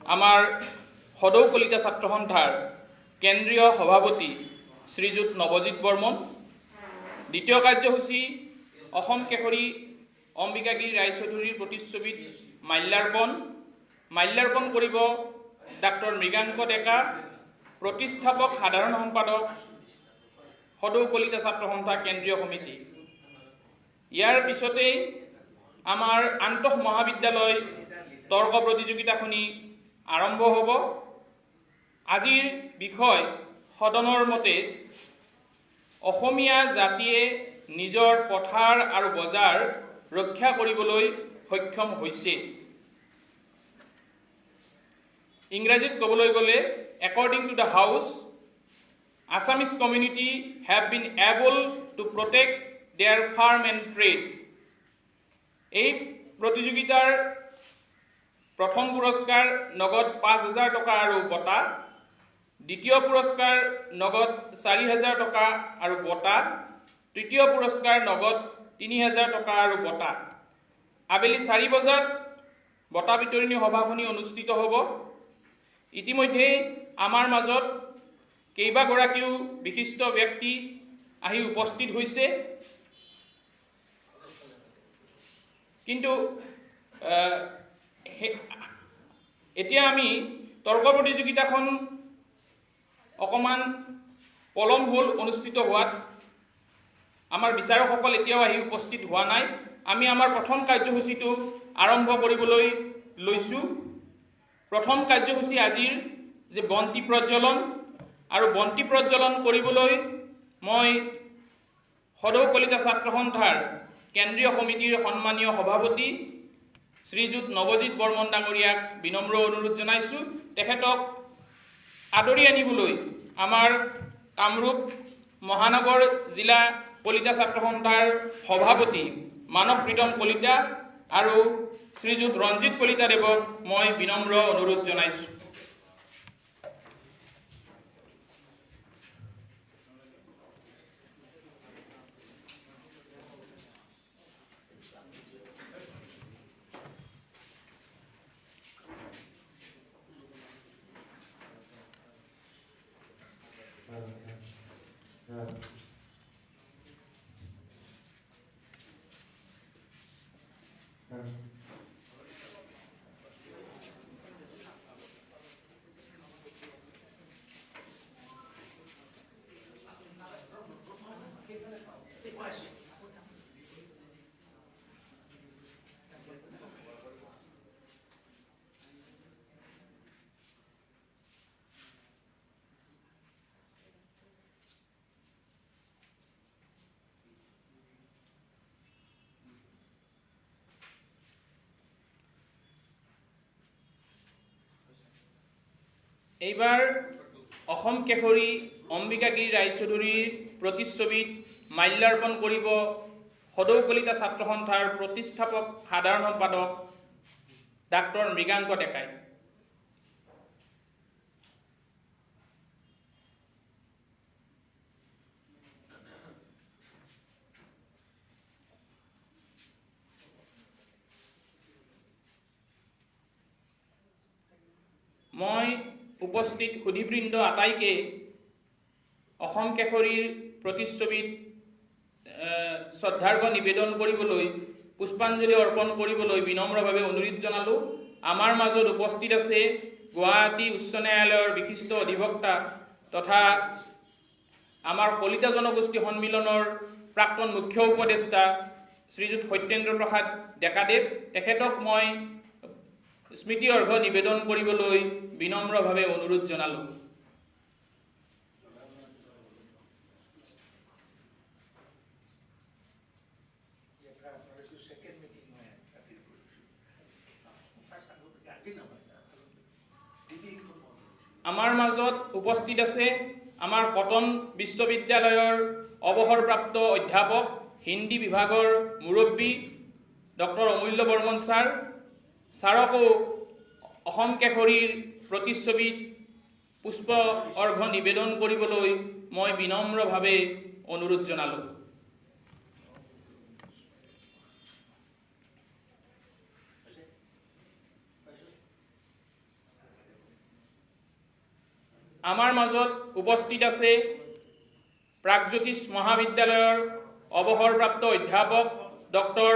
আমাৰ সদৌ কলিতা ছাত্ৰ সন্থাৰ কেন্দ্ৰীয় সভাপতি শ্ৰীযুত নৱজিৎ বৰ্মন। দ্বিতীয় কাৰ্যসূচী অসম কেশৰী অম্বিকাগিৰি ৰায়চৌধুৰীৰ প্ৰতিচ্ছবিত মাল্যাৰ্পণ কৰিব ডাক্তৰ মৃগাংক ডেকা, প্ৰতিষ্ঠাপক সাধাৰণ সম্পাদক সদৌ কলিতা ছাত্ৰ সন্থা কেন্দ্ৰীয় সমিতি। ইয়াৰ পিছতেই আমাৰ আন্তঃ মহাবিদ্যালয় তৰ্ক প্ৰতিযোগিতাখনি আৰম্ভ হ'ব। আজিৰ বিষয় সদনৰ মতে অসমীয়া জাতিয়ে নিজৰ পথাৰ আৰু বজাৰ ৰক্ষা কৰিবলৈ সক্ষম হৈছে। ইংৰাজীত ক'বলৈ গ'লে according to the House, Assamese community have been able to protect their farm and trade. এই প্ৰতিযোগিতাৰ প্ৰথম পুৰস্কাৰ নগদ 5,000 টকা আৰু বঁটা, দ্বিতীয় পুৰস্কাৰ নগদ 4,000 টকা আৰু বঁটা, তৃতীয় পুৰস্কাৰ নগদ 3,000 টকা আৰু বঁটা। আবেলি 4 বজাত বঁটা বিতৰণী সভাখনি অনুষ্ঠিত হ'ব। ইতিমধ্যে আমাৰ মাজত কেইবাগৰাকীও বিশিষ্ট ব্যক্তি আহি উপস্থিত হৈছে, কিন্তু এতিয়া আমি তৰ্ক প্ৰতিযোগিতাখন অকণমান পলম হ'ল অনুষ্ঠিত হোৱাত। আমাৰ বিচাৰকসকল এতিয়াও আহি উপস্থিত হোৱা নাই। আমি আমাৰ প্ৰথম কাৰ্যসূচীটো আৰম্ভ কৰিবলৈ লৈছোঁ। প্ৰথম কাৰ্যসূচী আজিৰ যে বন্তি প্ৰজ্বলন, আৰু বন্তি প্ৰজ্বলন কৰিবলৈ মই সদৌ কলিতা ছাত্ৰ সন্থাৰ কেন্দ্ৰীয় সমিতিৰ সন্মানীয় সভাপতি শ্ৰীযুত নৱজিৎ বৰ্মন ডাঙৰীয়াক বিনম্ৰ অনুৰোধ জনাইছোঁ। তেখেতক আদৰি আনিবলৈ আমাৰ কামৰূপ মহানগৰ জিলা কলিতা ছাত্ৰ সন্থাৰ সভাপতি মানস প্ৰীতম কলিতা আৰু শ্ৰীযুত ৰঞ্জিত কলিতা দেৱক মই বিনম্ৰ অনুৰোধ জনাইছোঁ। এইবাৰ অসম কেশৰী অম্বিকাগিৰি ৰায়চৌধুৰীৰ প্ৰতিচ্ছবিত মাল্যাৰ্পণ কৰিব সদৌ কলিতা ছাত্ৰ সন্থাৰ প্ৰতিষ্ঠাপক সাধাৰণ সম্পাদক ডাক্তৰ মৃগাংক ডেকাই। মই উপস্থিত সুধীবৃন্দ আটাইকে অসম কেশৰীৰ প্ৰতিচ্ছবিত শ্ৰদ্ধাৰ্ঘ্য নিবেদন কৰিবলৈ, পুষ্পাঞ্জলি অৰ্পণ কৰিবলৈ বিনম্ৰভাৱে অনুৰোধ জনালোঁ। আমাৰ মাজত উপস্থিত আছে গুৱাহাটী উচ্চ ন্যায়ালয়ৰ বিশিষ্ট অধিবক্তা তথা আমাৰ কলিতা জনগোষ্ঠী সন্মিলনৰ প্ৰাক্তন মুখ্য উপদেষ্টা শ্ৰীযুত সত্যেন্দ্ৰ প্ৰসাদ ডেকাদেৱ। তেখেতক মই স্মৃতি অৰ্ঘ্য নিবেদন কৰিবলৈ বিনম্ৰভাৱে অনুৰোধ জনালোঁ। আমাৰ মাজত উপস্থিত আছে আমাৰ কটন বিশ্ববিদ্যালয়ৰ অৱসৰপ্ৰাপ্ত অধ্যাপক, হিন্দী বিভাগৰ মুৰব্বী ডক্টৰ অমূল্য বৰ্মন ছাৰকো অসম কেশৰীৰ প্ৰতিচ্ছবিত পুষ্প অৰ্ঘ্য নিবেদন কৰিবলৈ মই বিনম্ৰভাৱে অনুৰোধ জনালোঁ। আমাৰ মাজত উপস্থিত আছে প্ৰাগজ্যোতিষ মহাবিদ্যালয়ৰ অৱসৰপ্ৰাপ্ত অধ্যাপক ডক্টৰ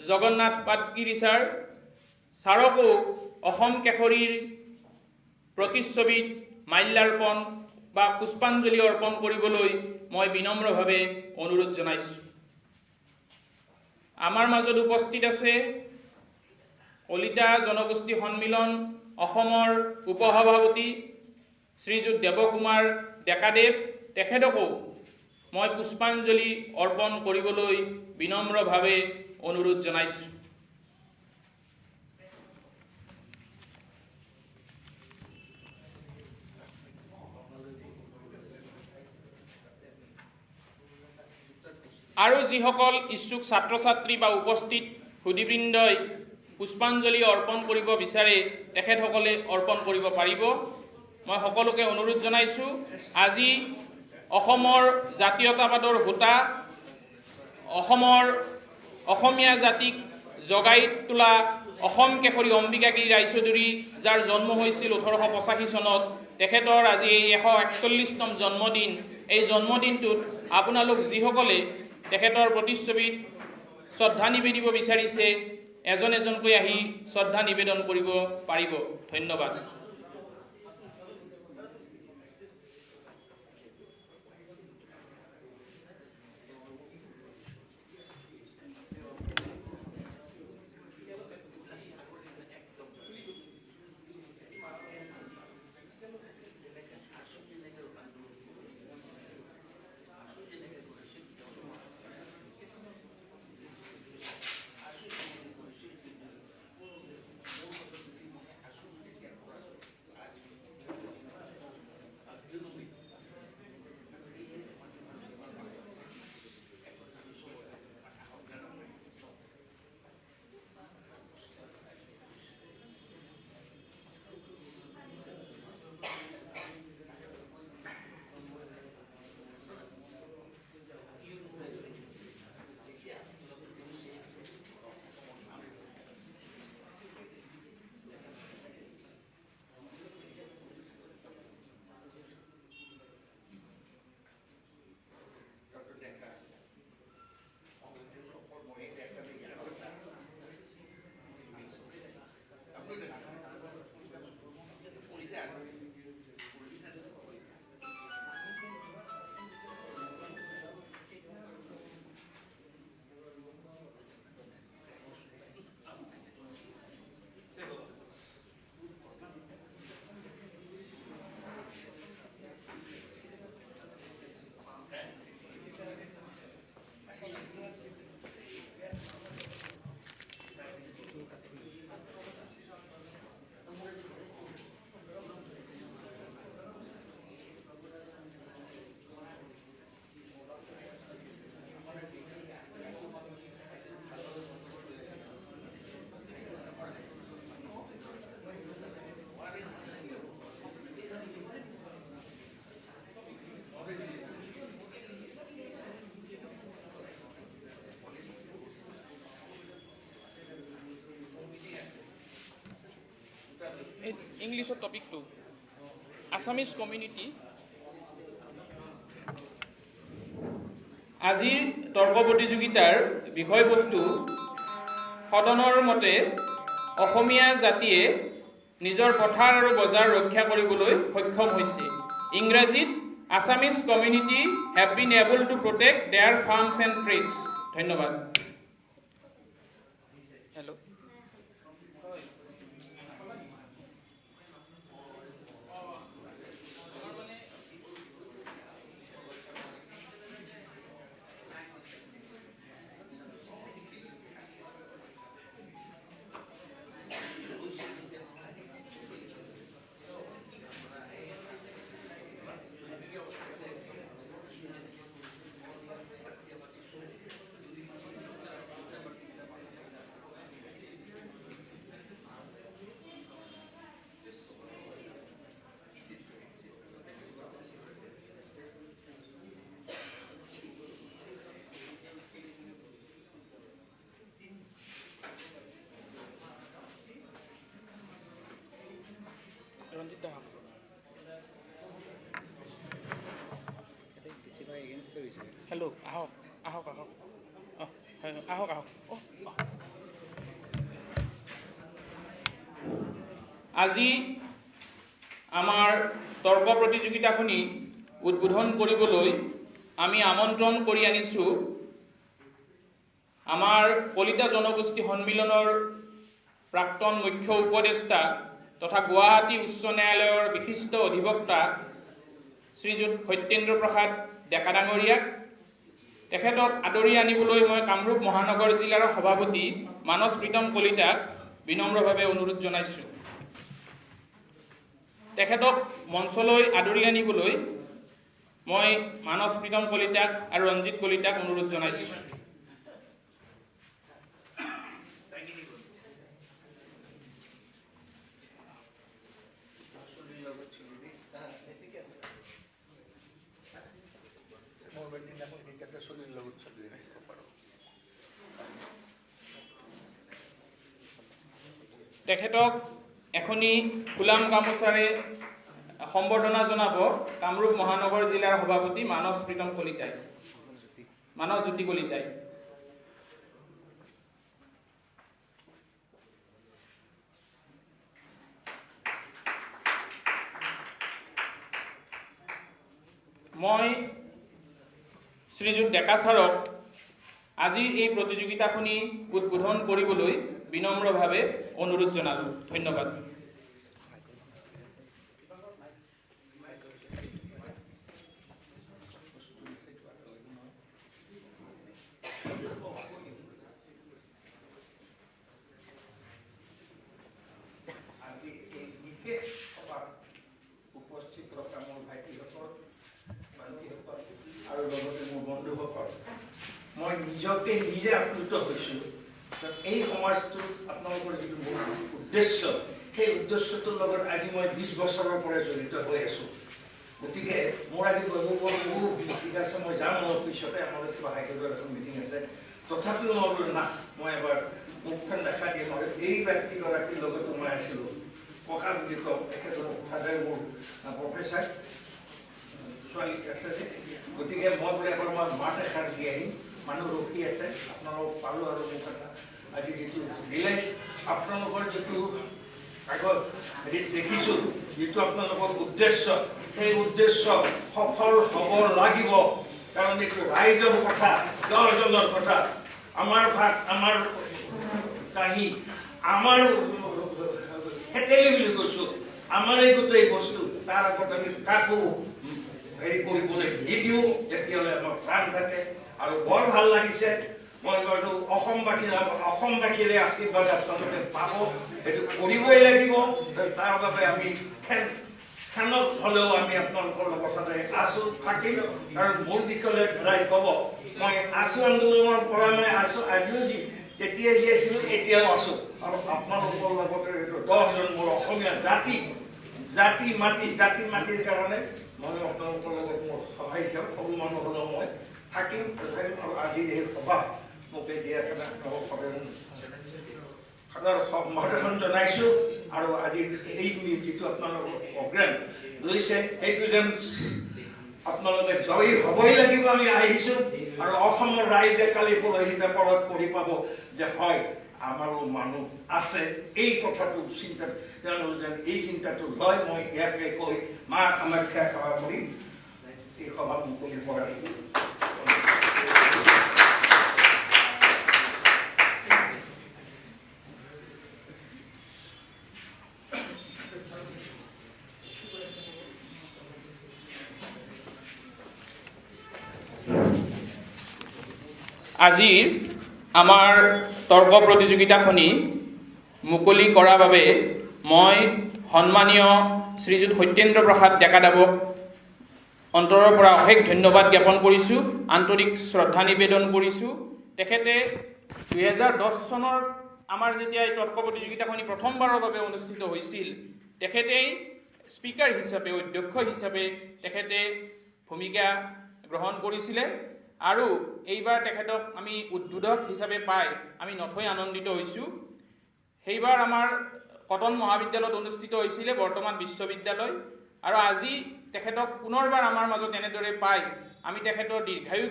জগন্নাথ পাটগিৰি ছাৰকো অসম কেশৰীৰ প্ৰতিচ্ছবিত মাল্যাৰ্পণ বা পুষ্পাঞ্জলি অৰ্পণ কৰিবলৈ মই বিনম্ৰভাৱে অনুৰোধ জনাইছোঁ। আমাৰ মাজত উপস্থিত আছে কলিতা জনগোষ্ঠী সন্মিলন অসমৰ উপসভাপতি শ্ৰীযুত দেৱকুমাৰ ডেকাদেৱ, তেখেতকো মই পুষ্পাঞ্জলি অৰ্পণ কৰিবলৈ বিনম্ৰভাৱে অনুৰোধ জনাইছোঁ। আৰু যিসকল ইচ্ছুক ছাত্ৰ ছাত্ৰী বা উপস্থিত সুধীবৃন্দই পুষ্পাঞ্জলি অৰ্পণ কৰিব বিচাৰে তেখেতসকলে অৰ্পণ কৰিব পাৰিব। মই সকলোকে অনুৰোধ জনাইছোঁ, আজি অসমৰ জাতীয়তাবাদৰ হোতা, অসমীয়া জাতিক জগাই তোলা অসম কেশৰী অম্বিকাগিৰি ৰায়চৌধুৰী, যাৰ জন্ম হৈছিল 1885 চনত, তেখেতৰ আজি এই 141তম জন্মদিন। এই জন্মদিনটোত আপোনালোক যিসকলে তেখেতৰ প্ৰতিচ্ছবিত শ্ৰদ্ধা নিবেদিব বিচাৰিছে এজন এজনকৈ আহি শ্ৰদ্ধা নিবেদন কৰিব পাৰিব। ধন্যবাদ। ইংলিছৰ টপিকটো আছামিজ কমিউনিটি। আজিৰ তৰ্ক প্ৰতিযোগিতাৰ বিষয়বস্তু সদনৰ মতে অসমীয়া জাতিয়ে নিজৰ পথাৰ আৰু বজাৰ ৰক্ষা কৰিবলৈ সক্ষম হৈছে। ইংৰাজীত Assamese community have been able to protect their farms and trades. ধন্যবাদ। হেল্ল'। ৰঞ্জিত দা হেল্ল' আহক আহক আহক আহক আহক আজি আমাৰ তৰ্ক প্ৰতিযোগিতাখনি উদ্বোধন কৰিবলৈ আমি আমন্ত্ৰণ কৰি আনিছোঁ আমাৰ কলিতা জনগোষ্ঠী সন্মিলনৰ প্ৰাক্তন মুখ্য উপদেষ্টা তথা গুৱাহাটী উচ্চ ন্যায়ালয়ৰ বিশিষ্ট অধিবক্তা শ্ৰীযুত সত্যেন্দ্ৰ প্ৰসাদ ডেকা ডাঙৰীয়াক তেখেতক আদৰি আনিবলৈ মই কামৰূপ মহানগৰ জিলাৰ সভাপতি মানস প্ৰীতম কলিতাক বিনম্ৰভাৱে অনুৰোধ জনাইছোঁ। তেখেতক মঞ্চলৈ আদৰি আনিবলৈ মই মানস প্ৰীতম কলিতাক আৰু ৰঞ্জিত কলিতাক অনুৰোধ জনাইছোঁ। তেখেতক এখনি ফুলাম গামোচাৰে সম্বৰ্ধনা জনাব কামৰূপ মহানগৰ জিলাৰ সভাপতি মানস প্ৰীতম কলিতাই, মানস জ্যোতি কলিতাই। মই শ্ৰীযুত ডেকা ছাৰক আজি এই প্ৰতিযোগিতাখনি উদ্বোধন কৰিবলৈ বিনম্ৰভাৱে অনুৰোধ জনালোঁ। ধন্যবাদ। আৰু লগতে মোৰ বন্ধুসকল, মই নিজকে নিজে আপ্লুত হৈছোঁ। এই সমাজটোত আপোনালোকৰ যিটো মোৰ উদ্দেশ্য, সেই উদ্দেশ্যটোৰ লগত আজি মই 20 বছৰৰ পৰা জড়িত হৈ আছোঁ। গতিকে মোৰ আজি বহু মিটিং আছে, মই যাম অলপ পিছতে, আমাৰ কিবা হাইকোৰ্টৰ এখন মিটিং আছে। তথাপিও মই বোলো না, মই এবাৰ মুখখন দেখা দিম। আৰু এই ব্যক্তিগৰাকীৰ লগতো মই আছিলোঁ, ককা বুলি কওঁ, তেখেতৰ ফাদাৰ মোৰ প্ৰফেচাৰ, ছোৱালী আছে যে। গতিকে মই বোলে এবাৰ মই মাত এষাৰ দি আহিম, মানুহ ৰখি আছে, আপোনালোক পালোঁ। আৰু মোক এটা আজি যিটো দিলে, আপোনালোকৰ যিটো আগত হেৰিত দেখিছোঁ, যিটো আপোনালোকৰ উদ্দেশ্য, সেই উদ্দেশ্য সফল হ'ব লাগিব। কাৰণ এইটো ৰাইজৰ কথা, দহজনৰ কথা, আমাৰ ভাত, আমাৰ কাঁহী, আমাৰ হেতেলি বুলি কৈছোঁ, আমাৰ এই গোটেই বস্তু। তাৰ আগত আমি কাকো হেৰি কৰিবলৈ নিদিওঁ, তেতিয়াহ'লে আমাৰ প্ৰাণ থাকে। আৰু বৰ ভাল লাগিছে, মই বাৰু অসমবাসীৰে আশীৰ্বাদ আপোনালোকে পাব, সেইটো কৰিবই লাগিব। তাৰ বাবে আমি খেলত হ'লেও আমি আপোনালোকৰ লগত সদায় আছোঁ, থাকিম। কাৰণ মোৰ বিষয়ে ধৰাই ক'ব, মই আছোঁ আন্দোলনৰ পৰা, মই আছোঁ আজিও, তেতিয়া যি আছিলোঁ এতিয়াও আছোঁ। আৰু আপোনালোকৰ লগতে 10জন মোৰ অসমীয়া জাতি মাটিৰ কাৰণে মই আপোনালোকৰ লগত মোৰ সহায় হিচাপে সৰু মানুহ হ'লেও মই থাকিম। আৰু আজিৰ এই সভা মোক দিয়াৰ কাৰণে আপোনালোক সম্বৰ্ধন জনাইছোঁ। আৰু আজিৰ এই যিটো আপোনালোকৰ প্ৰগ্ৰেম লৈছে, সেইটো যেন আপোনালোকে জয়ী হ'বই লাগিব। আমি আহিছোঁ, আৰু অসমৰ ৰাইজে কালি পৰহি পেপাৰত পঢ়ি পাব যে হয়, আমাৰো মানুহ আছে। এই কথাটো চিন্তা, তেওঁলোকে যেন এই চিন্তাটো লয়। মই ইয়াকে কৈ মা কামাখ্যা সেৱা কৰি এই সভা মুকলি কৰা। আজিৰ আমাৰ তৰ্ক প্ৰতিযোগিতাখনি মুকলি কৰাৰ বাবে মই সন্মানীয় শ্ৰীযুত সত্যেন্দ্ৰ প্ৰসাদ ডেকাদেৱক অন্তৰৰ পৰা অশেষ ধন্যবাদ জ্ঞাপন কৰিছোঁ, আন্তৰিক শ্ৰদ্ধা নিবেদন কৰিছোঁ। তেখেতে 2010 চনৰ আমাৰ যেতিয়া এই তৰ্ক প্ৰতিযোগিতাখনি প্ৰথমবাৰৰ বাবে অনুষ্ঠিত হৈছিল, তেখেতেই স্পীকাৰ হিচাপে, অধ্যক্ষ হিচাপে তেখেতে ভূমিকা গ্ৰহণ কৰিছিলে। আৰু এইবাৰ তেখেতক আমি উদ্বোধক হিচাপে পাই আমি নথৈ আনন্দিত হৈছোঁ। সেইবাৰ আমাৰ কটন মহাবিদ্যালয়ত অনুষ্ঠিত হৈছিলে, বৰ্তমান বিশ্ববিদ্যালয়। আৰু আজি তেখেতক পুনৰবাৰ আমাৰ মাজত এনেদৰে পাই আমি তেখেতৰ দীৰ্ঘায়ু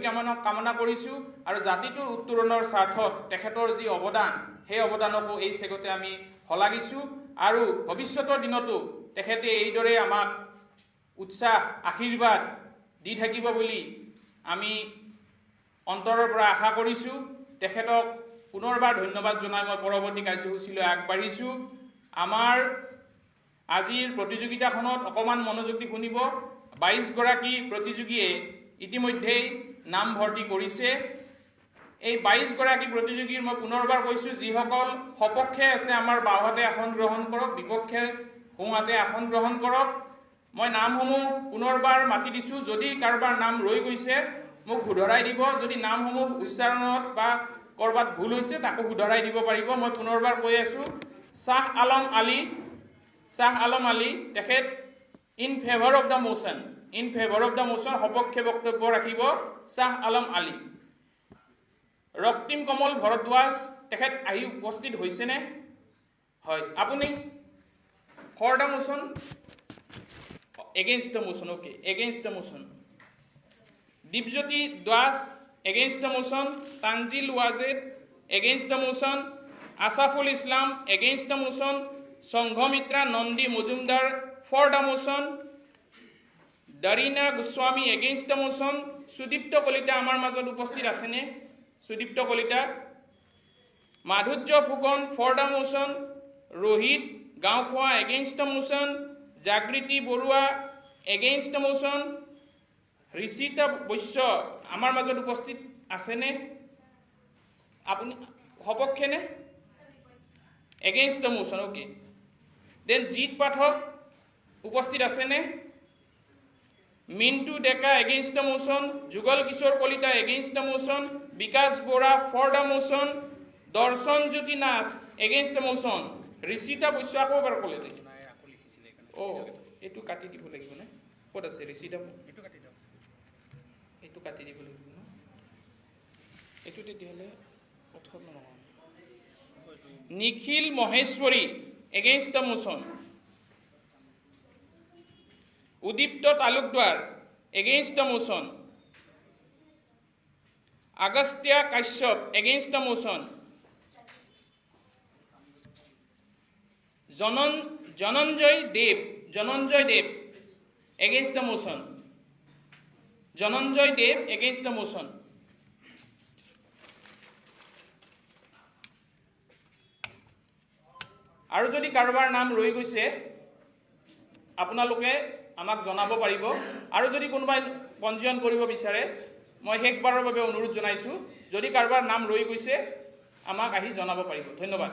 কামনা কৰিছোঁ আৰু জাতিটোৰ উত্তৰণৰ স্বাৰ্থত তেখেতৰ যি অৱদান সেই অৱদানকো এই চেগতে আমি শলাগিছোঁ আৰু ভৱিষ্যতৰ দিনতো তেখেতে এইদৰে আমাক উৎসাহ আশীৰ্বাদ দি থাকিব বুলি আমি অন্তৰৰ পৰা আশা কৰিছোঁ। তেখেতক পুনৰবাৰ ধন্যবাদ জনাই মই পৰৱৰ্তী কাৰ্যসূচীলৈ আগবাঢ়িছোঁ। আমাৰ আজিৰ প্ৰতিযোগিতাখনত অকণমান মনোযোগ দি শুনিব। 22গৰাকী প্ৰতিযোগীয়ে ইতিমধ্যেই নাম ভৰ্তি কৰিছে। এই 22গৰাকী প্ৰতিযোগীৰ মই পুনৰবাৰ কৈছোঁ, যিসকল সপক্ষে আছে আমাৰ বাওঁহাতে আসন গ্ৰহণ কৰক, বিপক্ষে সোঁহাতে আসন গ্ৰহণ কৰক। মই নামসমূহ পুনৰবাৰ মাতি দিছোঁ। যদি কাৰোবাৰ নাম ৰৈ গৈছে মোক শুধৰাই দিব। যদি নামসমূহ উচ্চাৰণত বা ক'ৰবাত ভুল হৈছে তাকো শুধৰাই দিব পাৰিব। মই পুনৰবাৰ কৈ আছোঁ, শ্বাহ আলম আলী তেখেত in favour of the motion, সপক্ষে বক্তব্য ৰাখিব শ্বাহ আলম আলী। ৰক্তিম কমল ভৰদ্বাজ তেখেত আহি উপস্থিত হৈছেনে? হয়। আপুনি for the motion, against the motion, okay, against the motion. Dipjyoti Das against the motion, Tanzil Wajed against the motion, Asaful Islam against the motion, Sanghamitra Nandi Majumdar for the motion, Darina Goswami against the motion. Sudipta Kalita আমাৰ মাজত উপস্থিত আছেনে? Sudipta Kalita. Madhurya Phukan for the motion, Rohit গাঁওখোৱা against the motion, Jagriti Baruah against the motion, Rishita Baishya আমাৰ মাজত উপস্থিত আছেনে? আপুনি সপক্ষেনে? Against the motion, okay. Then Jit Pathak উপস্থিত আছেনে? Mintu Deka against the motion, Jugal Kishore Kalita against the motion, Bikash Bora for the motion, Darshan Jyoti Nath against the motion, Rishita Baishya আকৌ এবাৰ ক'লে দেখি। অ' এইটো কাটি দিব লাগিব নে? ক'ত আছে ঋষিতা? এইটো কাটি দিয়ক, এইটো কাটি দিব লাগিব ন? এইটো তেতিয়াহ'লে প্ৰথম নহয়। Nikhil Maheshwari against the motion, Udipta Talukdar against the motion, Agastya Kashyap against the motion, Jananjay Dev against the motion, Jananjay Dev against the motion. আৰু যদি কাৰোবাৰ নাম ৰৈ গৈছে আপোনালোকে আমাক জনাব পাৰিব। আৰু যদি কোনোবাই পঞ্জীয়ন কৰিব বিচাৰে মই শেষবাৰৰ বাবে অনুৰোধ জনাইছোঁ, যদি কাৰোবাৰ নাম ৰৈ গৈছে আমাক আহি জনাব পাৰিব। ধন্যবাদ।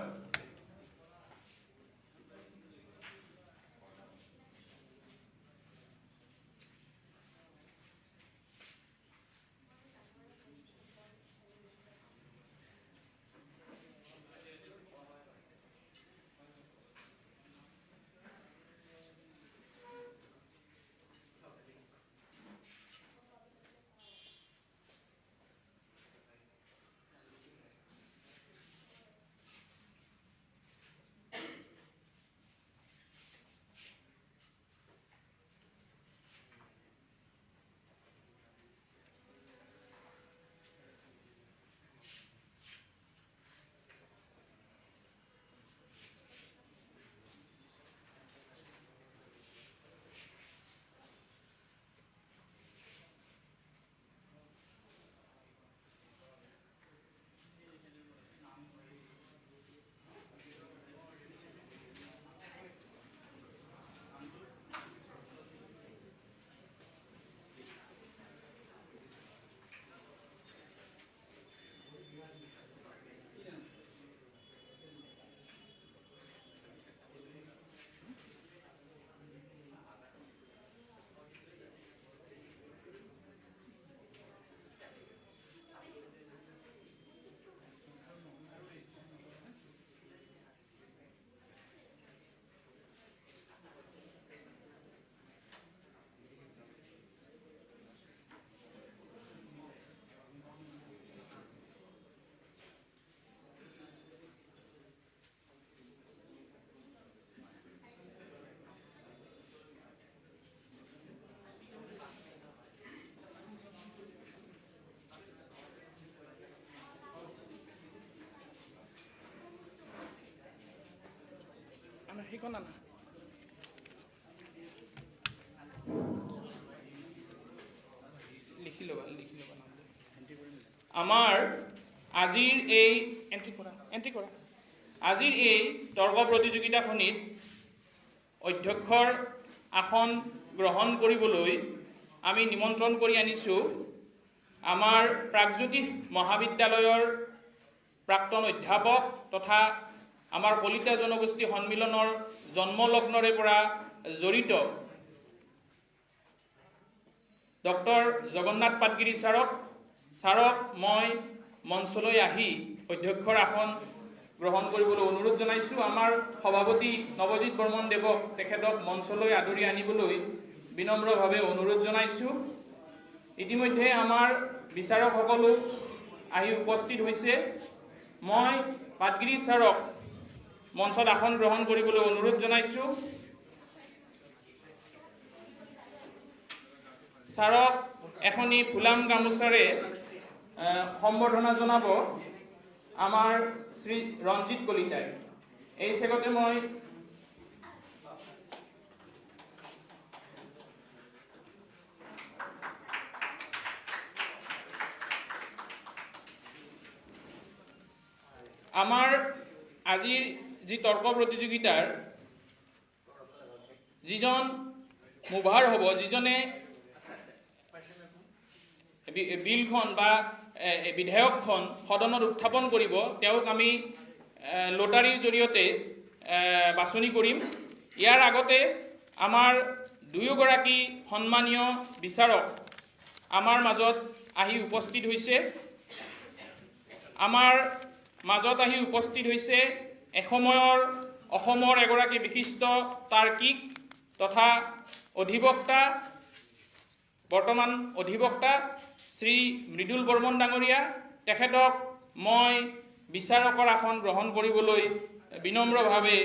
ঠিকনা না লিখি ল'বা আমাৰ আজিৰ এই আজিৰ এই তৰ্ক প্ৰতিযোগিতাখনিত অধ্যক্ষৰ আসন গ্ৰহণ কৰিবলৈ আমি নিমন্ত্ৰণ কৰি আনিছোঁ আমাৰ প্ৰাগজ্যোতিষ মহাবিদ্যালয়ৰ প্ৰাক্তন অধ্যাপক তথা আমাৰ কলিতা জনগোষ্ঠী সন্মিলনৰ জন্মলগ্নৰে পৰা জড়িত ডক্টৰ জগন্নাথ পাটগিৰি ছাৰক মই মঞ্চলৈ আহি অধ্যক্ষৰ আসন গ্ৰহণ কৰিবলৈ অনুৰোধ জনাইছোঁ। আমাৰ সভাপতি নৱজিৎ বৰ্মন দেৱক তেখেতক মঞ্চলৈ আদৰি আনিবলৈ বিনম্ৰভাৱে অনুৰোধ জনাইছোঁ। ইতিমধ্যে আমাৰ বিচাৰকসকলো আহি উপস্থিত হৈছে। মই পাটগিৰি ছাৰক মঞ্চত আসন গ্ৰহণ কৰিবলৈ অনুৰোধ জনাইছোঁ। ছাৰক এখনি ফুলাম গামোচাৰে সম্বৰ্ধনা জনাব আমাৰ শ্ৰী ৰঞ্জিত কলিতাই। এই চেগতে মই আমাৰ আজিৰ যি তৰ্ক প্ৰতিযোগিতাৰ যিজন মুভাৰ হ'ব, যিজনে বিলখন বা বিধেয়কখন সদনত উত্থাপন কৰিব, তেওঁক আমি লটাৰীৰ জৰিয়তে বাছনি কৰিম। ইয়াৰ আগতে আমাৰ দুয়োগৰাকী সন্মানীয় বিচাৰক আমাৰ মাজত আহি উপস্থিত হৈছে। আমাৰ মাজত আহি উপস্থিত হৈছে এসময়ৰ অসমৰ এগৰাকী বিশিষ্ট তাৰ্কিক তথা অধিবক্তা, বৰ্তমান অধিবক্তা শ্ৰী মৃদুল বৰ্মন ডাঙৰীয়া। তেখেতক মই বিচাৰকৰ আসন গ্ৰহণ কৰিবলৈ বিনম্ৰভাৱে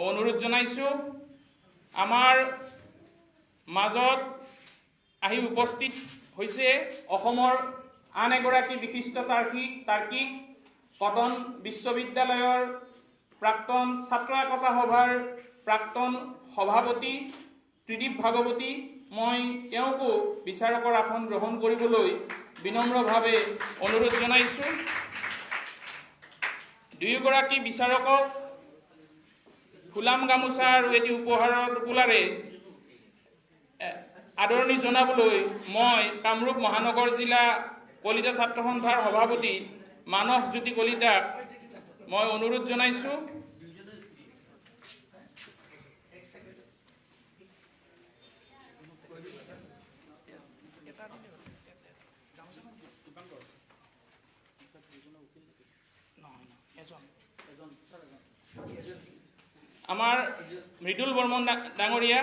অনুৰোধ জনাইছোঁ। আমাৰ মাজত আহি উপস্থিত হৈছে অসমৰ আন এগৰাকী বিশিষ্ট তাৰ্কিক কটন বিশ্ববিদ্যালয়ৰ প্ৰাক্তন ছাত্ৰ একতা সভাৰ প্ৰাক্তন সভাপতি ত্ৰিদীপ ভাগৱতী। মই তেওঁকো বিচাৰকৰ আসন গ্ৰহণ কৰিবলৈ বিনম্ৰভাৱে অনুৰোধ জনাইছোঁ। দুয়োগৰাকী বিচাৰকক ফুলাম গামোচা আৰু এটি উপহাৰৰ টোপোলাৰে আদৰণি জনাবলৈ মই কামৰূপ মহানগৰ জিলা কলিতা ছাত্ৰ সন্থাৰ সভাপতি মানস জ্যোতি কলিতাক মই অনুৰোধ জনাইছোঁ। আমাৰ মৃদুল বৰ্মন ডাঙৰীয়া,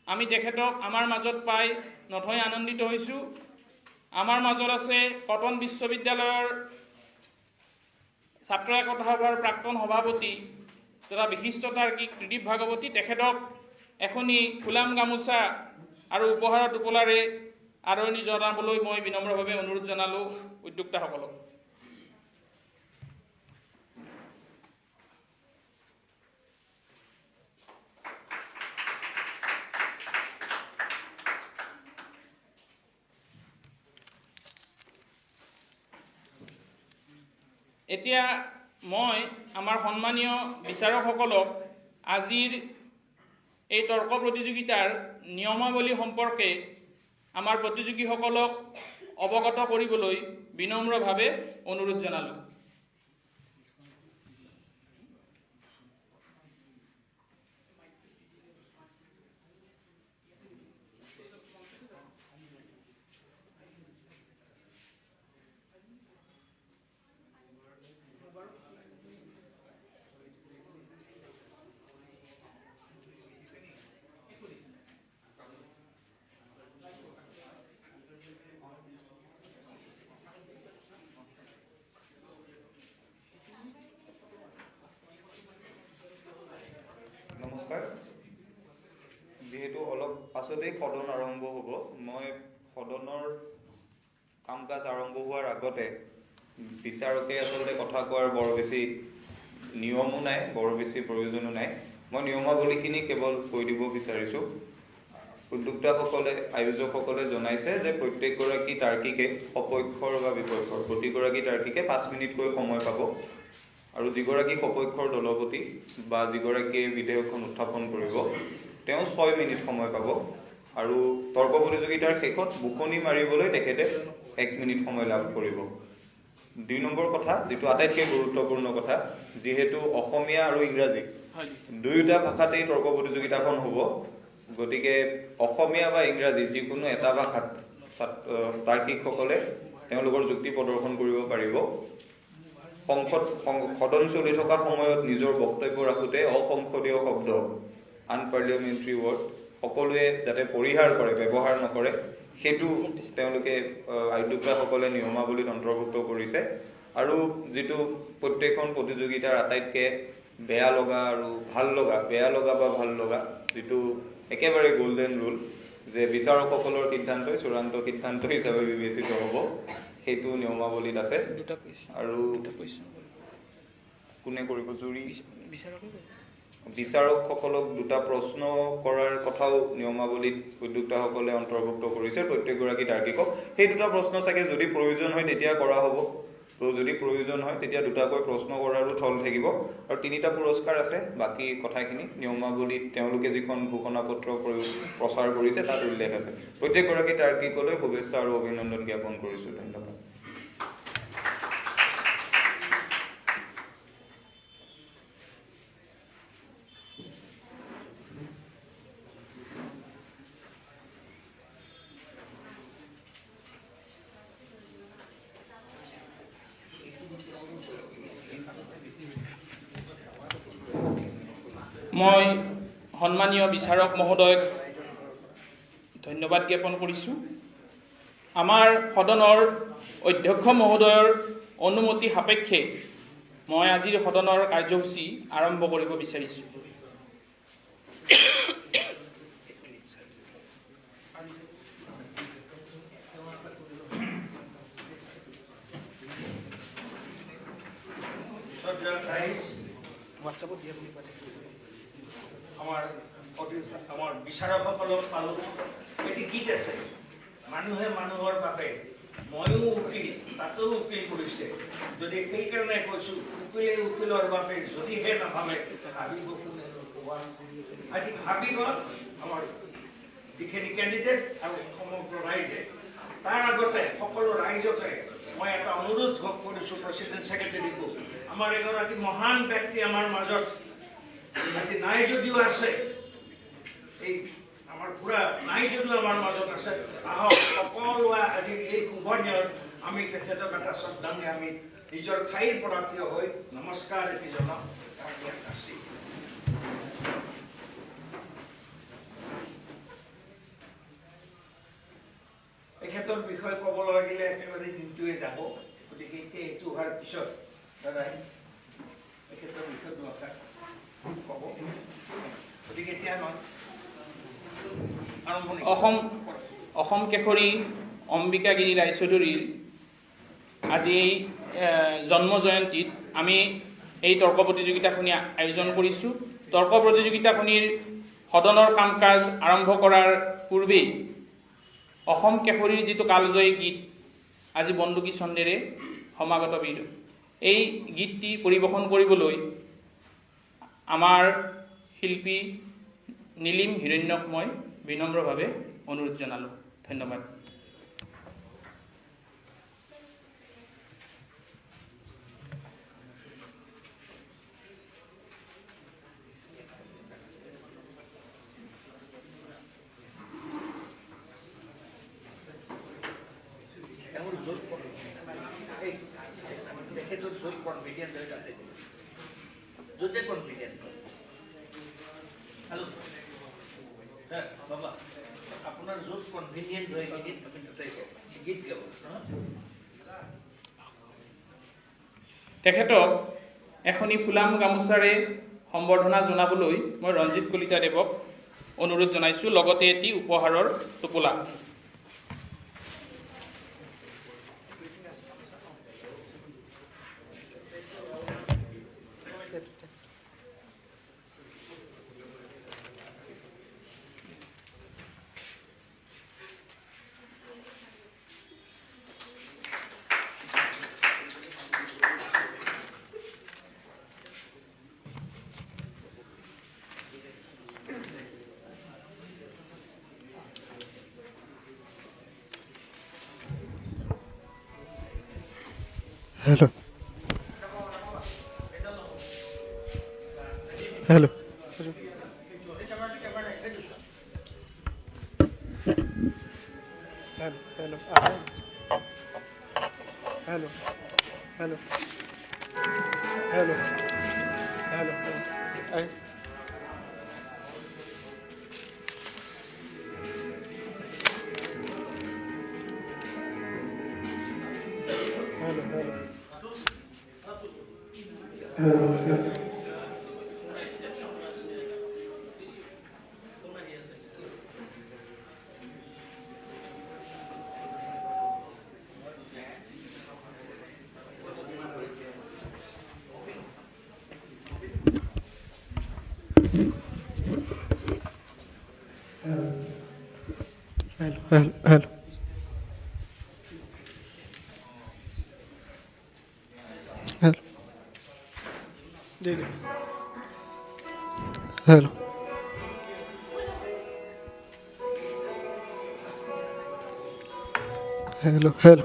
আমি তেখেতক আমাৰ মাজত পাই নথৈ আনন্দিত হৈছোঁ। আমাৰ মাজত আছে কটন বিশ্ববিদ্যালয়ৰ ছাত্ৰ একতা সভাৰ প্ৰাক্তন সভাপতি তথা বিশিষ্ট তাৰ্কিক ত্ৰিদীপ ভাগৱতী। তেখেতক এখনি ফুলাম গামোচা আৰু উপহাৰৰ টোপোলাৰে আদৰণি জনাবলৈ মই বিনম্ৰভাৱে অনুৰোধ জনালোঁ উদ্যোক্তাসকলক। এতিয়া মই আমাৰ সন্মানীয় বিচাৰকসকলক আজিৰ এই তৰ্ক প্ৰতিযোগিতাৰ নিয়মাৱলী সম্পৰ্কে আমাৰ প্ৰতিযোগীসকলক অৱগত কৰিবলৈ বিনম্ৰভাৱে অনুৰোধ জনালোঁ। নমস্কাৰ। যিহেতু অলপ পাছতেই সদন আৰম্ভ হ'ব, মই সদনৰ কাম কাজ আৰম্ভ হোৱাৰ আগতে বিচাৰকে আচলতে কথা কোৱাৰ বৰ বেছি নিয়মো নাই, বৰ বেছি প্ৰয়োজনো নাই। মই নিয়মাৱলীখিনি কেৱল কৈ দিব বিচাৰিছোঁ। উদ্যোক্তাসকলে, আয়োজকসকলে জনাইছে যে প্ৰত্যেকগৰাকী তাৰ্কিকে সপক্ষৰ বা বিপক্ষৰ প্ৰতিগৰাকী তাৰ্কিকে 5 মিনিটকৈ সময় পাব, আৰু যিগৰাকী সপক্ষৰ দলপতি বা যিগৰাকীয়ে বিধেয়কখন উত্থাপন কৰিব তেওঁ 6 মিনিট সময় পাব, আৰু তৰ্ক প্ৰতিযোগিতাৰ শেষত বুকনি মাৰিবলৈ তেখেতে 1 মিনিট সময় লাভ কৰিব। 2 নম্বৰ কথা, যিটো আটাইতকৈ গুৰুত্বপূৰ্ণ কথা, যিহেতু অসমীয়া আৰু ইংৰাজী দুয়োটা ভাষাতেই তৰ্ক প্ৰতিযোগিতাখন হ'ব, গতিকে অসমীয়া বা ইংৰাজী যিকোনো এটা ভাষাত তাৰ্কিকসকলে তেওঁলোকৰ যুক্তি প্ৰদৰ্শন কৰিব পাৰিব। সদন চলি থকা সময়ত নিজৰ বক্তব্য ৰাখোঁতে অসংসদীয় শব্দ, আনপাৰ্লিয়ামেণ্টাৰী ৱৰ্ড সকলোৱে যাতে পৰিহাৰ কৰে, ব্যৱহাৰ নকৰে, সেইটো তেওঁলোকে উদ্যোক্তাসকলে নিয়মাৱলীত অন্তৰ্ভুক্ত কৰিছে। আৰু যিটো প্ৰত্যেকখন প্ৰতিযোগিতাৰ আটাইতকৈ বেয়া লগা আৰু ভাল লগা, বেয়া লগা বা ভাল লগা যিটো একেবাৰে গল্ডেন ৰুল, যে বিচাৰকসকলৰ সিদ্ধান্তই চূড়ান্ত সিদ্ধান্ত হিচাপে বিবেচিত হ'ব, সেইটো নিয়মাৱলীত আছে। আৰু কোনে কৰিব? জুৰি বিচাৰকসকলক 2টা প্ৰশ্ন কৰাৰ কথাও নিয়মাৱলীত উদ্যোক্তাসকলে অন্তৰ্ভুক্ত কৰিছে প্ৰত্যেকগৰাকী তাৰ্কিকক। সেই 2টা প্ৰশ্ন চাগে যদি প্ৰয়োজন হয় তেতিয়া কৰা হ'ব, তো যদি প্ৰয়োজন হয় তেতিয়া 2টাকৈ প্ৰশ্ন কৰাৰো থল থাকিব। আৰু 3টা পুৰস্কাৰ আছে। বাকী কথাখিনি নিয়মাৱলীত তেওঁলোকে যিখন ঘোষণাপত্ৰ প্ৰচাৰ কৰিছে তাত উল্লেখ আছে। প্ৰত্যেকগৰাকী তাৰ্কিকলৈ শুভেচ্ছা আৰু অভিনন্দন জ্ঞাপন কৰিছোঁ। ধন্যবাদ। মই সন্মানীয় বিচাৰক মহোদয়ক ধন্যবাদ জ্ঞাপন কৰিছোঁ। আমাৰ সদনৰ অধ্যক্ষ মহোদয়ৰ অনুমতি সাপেক্ষে মই আজিৰ সদনৰ কাৰ্যসূচী আৰম্ভ কৰিব বিচাৰিছোঁ। আমাৰ বিচাৰকসকলক পালোঁ। এটি গীত আছে, মানুহে মানুহৰ বাবে, ময়ো উকিল, তাতেও উকিল কৰিছে। যদি সেইকাৰণে কৈছোঁ, উকিলে উকিলৰ বাবে যদিহে নাভাবে, ভাবিব কোনে? আজি ভাবিব আমাৰ যিখিনি কেণ্ডিডেট আৰু সমগ্ৰ ৰাইজে। তাৰ আগতে সকলো ৰাইজকে মই এটা অনুৰোধ কৰিছোঁ প্ৰেচিডেণ্ট ছেক্ৰেটাৰীকো। আমাৰ এগৰাকী মহান ব্যক্তি আমাৰ মাজত আজি নাই যদিও আছে, এই আমাৰ পুৰা নাই যদিও আমাৰ মাজত আছে। আহক সকলোৱে আজি এই শুভ দিনত আমি তেখেতক এটা শ্ৰদ্ধাঞ্জলি আমি নিজৰ ঠাইৰ পৰা থিয় হৈ নমস্কাৰ এটি জনাম। তেখেতৰ বিষয়ে ক'বলৈ গ'লে একেবাৰে দিনটোৱে যাব, গতিকে এতিয়া এইটো হোৱাৰ পিছত দাদাই তেখেতৰ বিষয়ে দুআষাৰ ক'ব। গতিকে এতিয়া অসম কেশৰী অম্বিকাগিৰি ৰায়চৌধুৰীৰ আজি এই জন্ম জয়ন্তীত আমি এই তৰ্ক প্ৰতিযোগিতাখনি আয়োজন কৰিছোঁ। তৰ্ক প্ৰতিযোগিতাখনিৰ সদনৰ কাম কাজ আৰম্ভ কৰাৰ পূৰ্বেই অসম কেশৰীৰ যিটো কালজয়ী গীত আজি বন্দুকী ছন্দেৰে সমাগত বীৰ, এই গীতটি পৰিৱেশন কৰিবলৈ আমাৰ শিল্পী নীলিম হিৰণ্যক মই বিনম্ৰভাৱে অনুৰোধ জনালোঁ। ধন্যবাদ। তেখেতৰ য'ত কনভিডিয়েণ্ট হয় তাতে য'তে কনভিডিয়েণ্ট হয়। হেল্ল' বাবা, আপোনাৰ য'ত কনভিনিয়েণ্ট হয় গীত আপুনি তাতে গীত গাব। তেখেতক এখনি ফুলাম গামোচাৰে সম্বৰ্ধনা জনাবলৈ মই ৰঞ্জিত কলিতা দেৱক অনুৰোধ জনাইছোঁ, লগতে এটি উপহাৰৰ টোপোলা। Hello. Hello. Hello. Hello. Hello. Hello. Hello. Hello. Hello. Hello. Dile. Hello. Hello.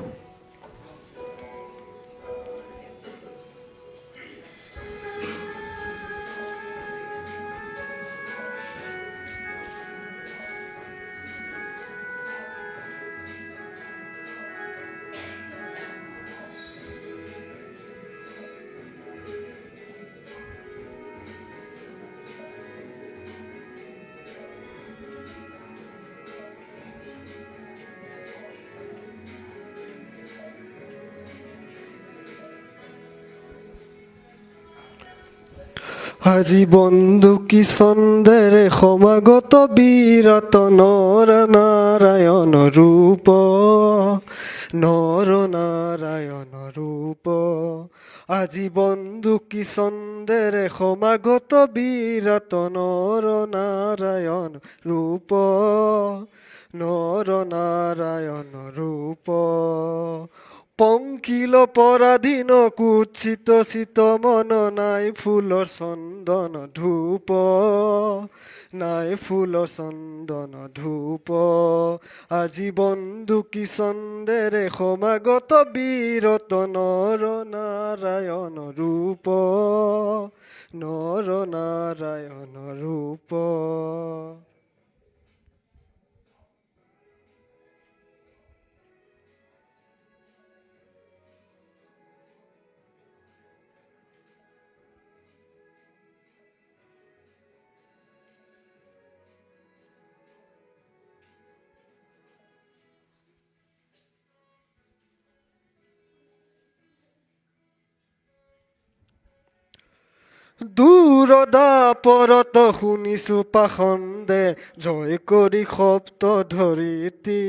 আজি বন্দুকি ছন্দেৰে সমাগত বিৰত নৰ নাৰায়ণ ৰূপ, নৰ নাৰায়ণ ৰূপ। আজি বন্দুকি ছন্দেৰে সমাগত বিৰত নৰ নাৰায়ণ ৰূপ, নৰ নাৰায়ণ ৰূপ। পঙ্কিল পৰাধীন কুৎসিত শীত মন, নাই ফুলৰ চন্দন ধূপ, নাই ফুল চন্দন ধূপ। আজি বন্দুকি ছন্দেৰে সমাগত বিৰত নৰ নাৰায়ণ ৰূপ, নৰ নাৰায়ণ ৰূপ। দূৰদা পৰত শুনিছো পাখন্দে, জয় কৰি শব্দ ধৰিতি।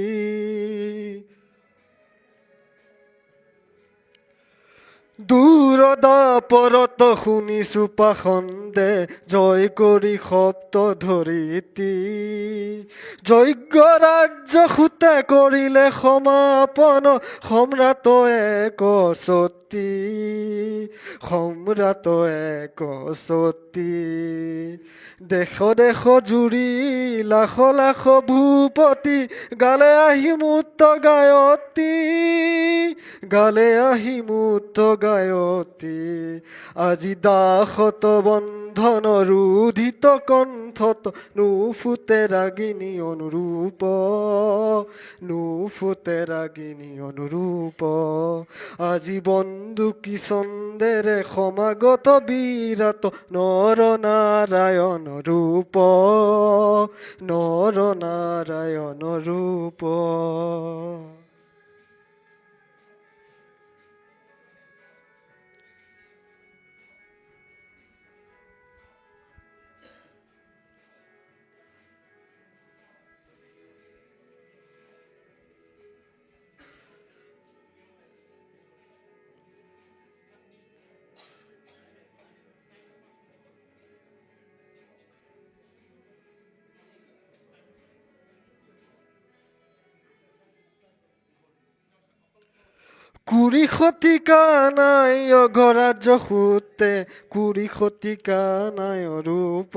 দূৰদা পৰত শুনিছো পাখন্দে, জয় কৰি শব্দ ধৰিতি। যজ্ঞ ৰাজ্য সুতে কৰিলে সমাপন, সম্ৰাট এক সতী, সম্ৰাট এক সতী। দেশ দেশ জুৰি লাখ লাখ ভূপতি, গালে আহি মুক্ত গায়তী, গালে আহি মুক্ত গায়তী। আজি দাসত বন্ধন ৰুধিত কণ্ঠত, নুফুটে ৰাগিনী অনুৰূপ, নুফুটে ৰাগিনী অনুৰূপ। আজি বন্দুকি ছন্দেৰে সমাগত বিৰত নৰ নাৰায়ণ ৰূপ, নৰ নাৰায়ণ ৰূপ। কুৰি শতিকা নাই অঘৰাজ্য সূতে, কুৰি শতিকা নাই ৰূপ,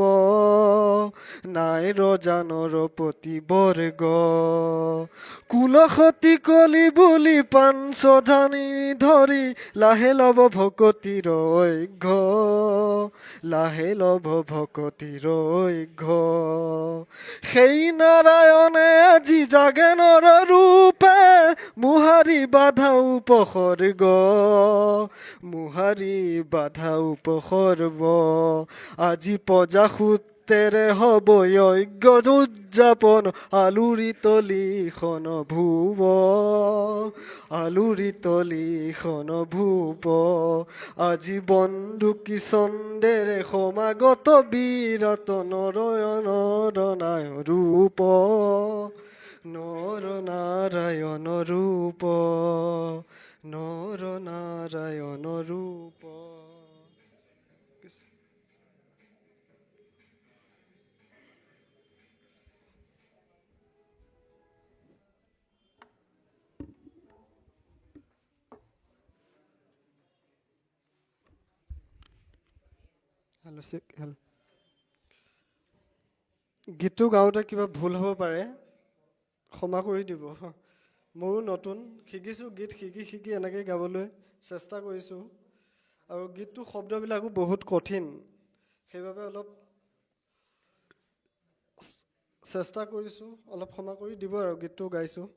নাই ৰজা নৰপতি বৰ্গ, কুলসতী কলি বুলি পাঞ্চ ধানি ধৰি, লাহে লব ভকতিৰ ঐঘ্য, লাহে লব ভকতিৰ ঐঘ্য। সেই নাৰায়ণে আজি জাগে নৰ ৰূপে, মুহাৰি বাধা উপসৰ্গ, মুহাৰি বাধা উপসৰ্গ। আজি পজা সূত্ৰেৰে হব যজ্ঞ উদযাপন, আলুৰিত লিখন ভুৱ, আলুৰিত লিখন ভুৱ। আজি বন্দুকি ছন্দেৰে সমাগত বিৰাট, নৰনাৰায়ণ ৰূপ, নৰনাৰায়ণ ৰূপ, নৰনাৰায়ণ ৰূপ। গীতটো গাওঁতে কিবা ভুল হ'ব পাৰে, ক্ষমা কৰি দিব। ময়ো নতুন, শিকিছোঁ গীত, শিকি এনেকৈ গাবলৈ চেষ্টা কৰিছোঁ। আৰু গীতটো শব্দবিলাকো বহুত কঠিন, সেইবাবে অলপ চেষ্টা কৰিছোঁ, অলপ ক্ষমা কৰি দিব আৰু গীতটো গাইছোঁ।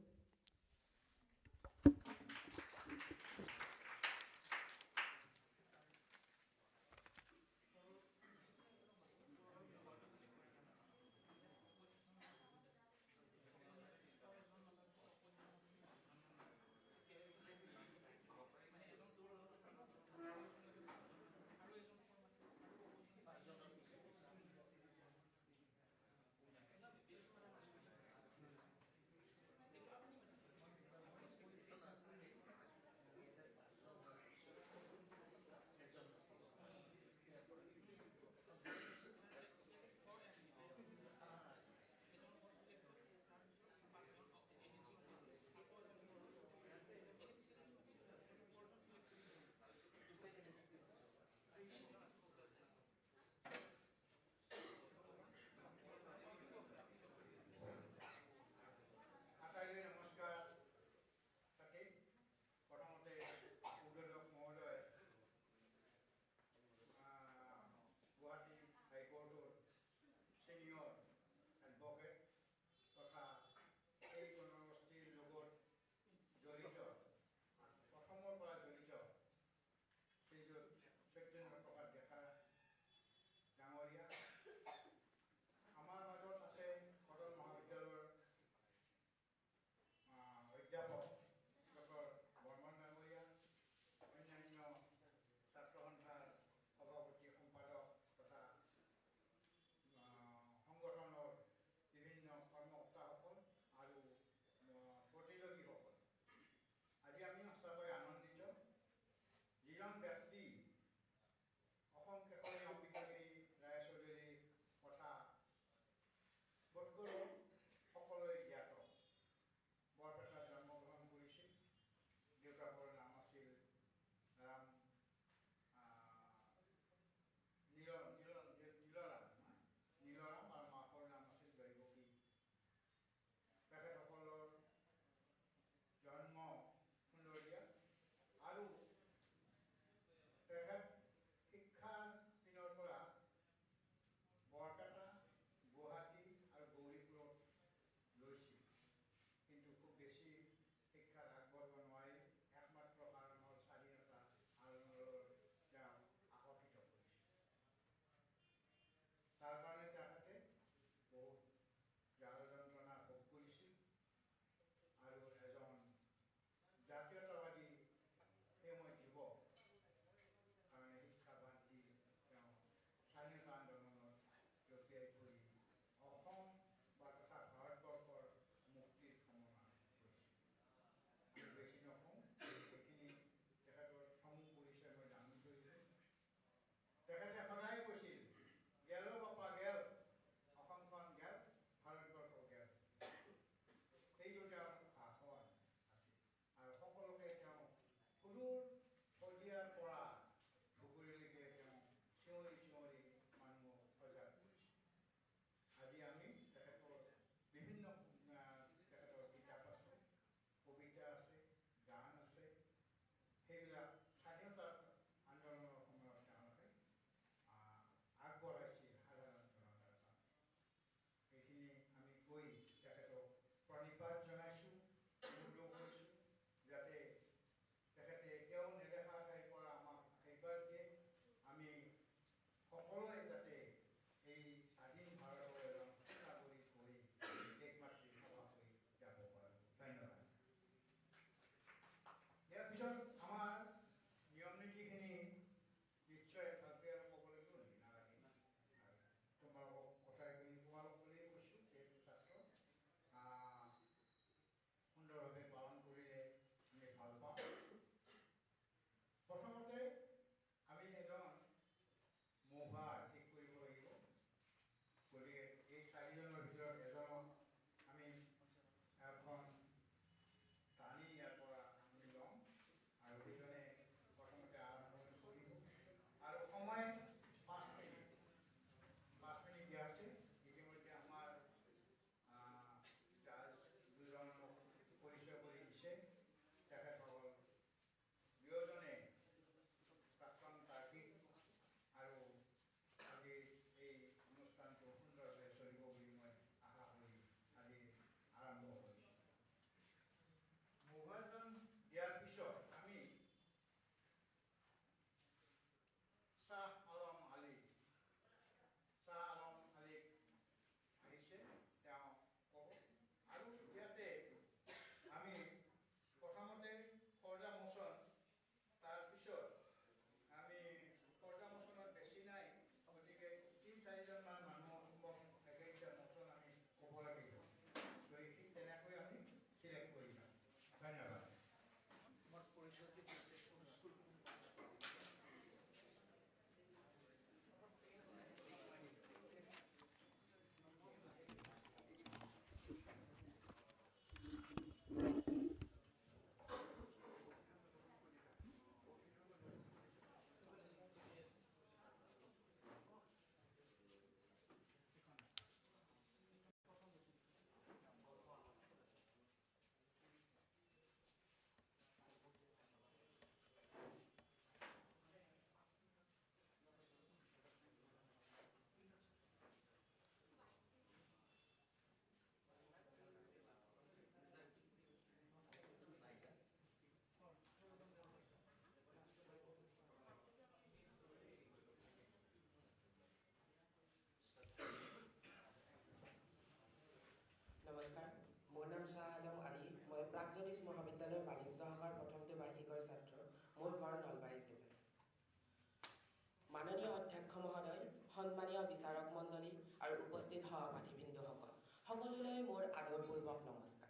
সকলোলৈ মোৰ আদৰপূৰ্বক নমস্কাৰ।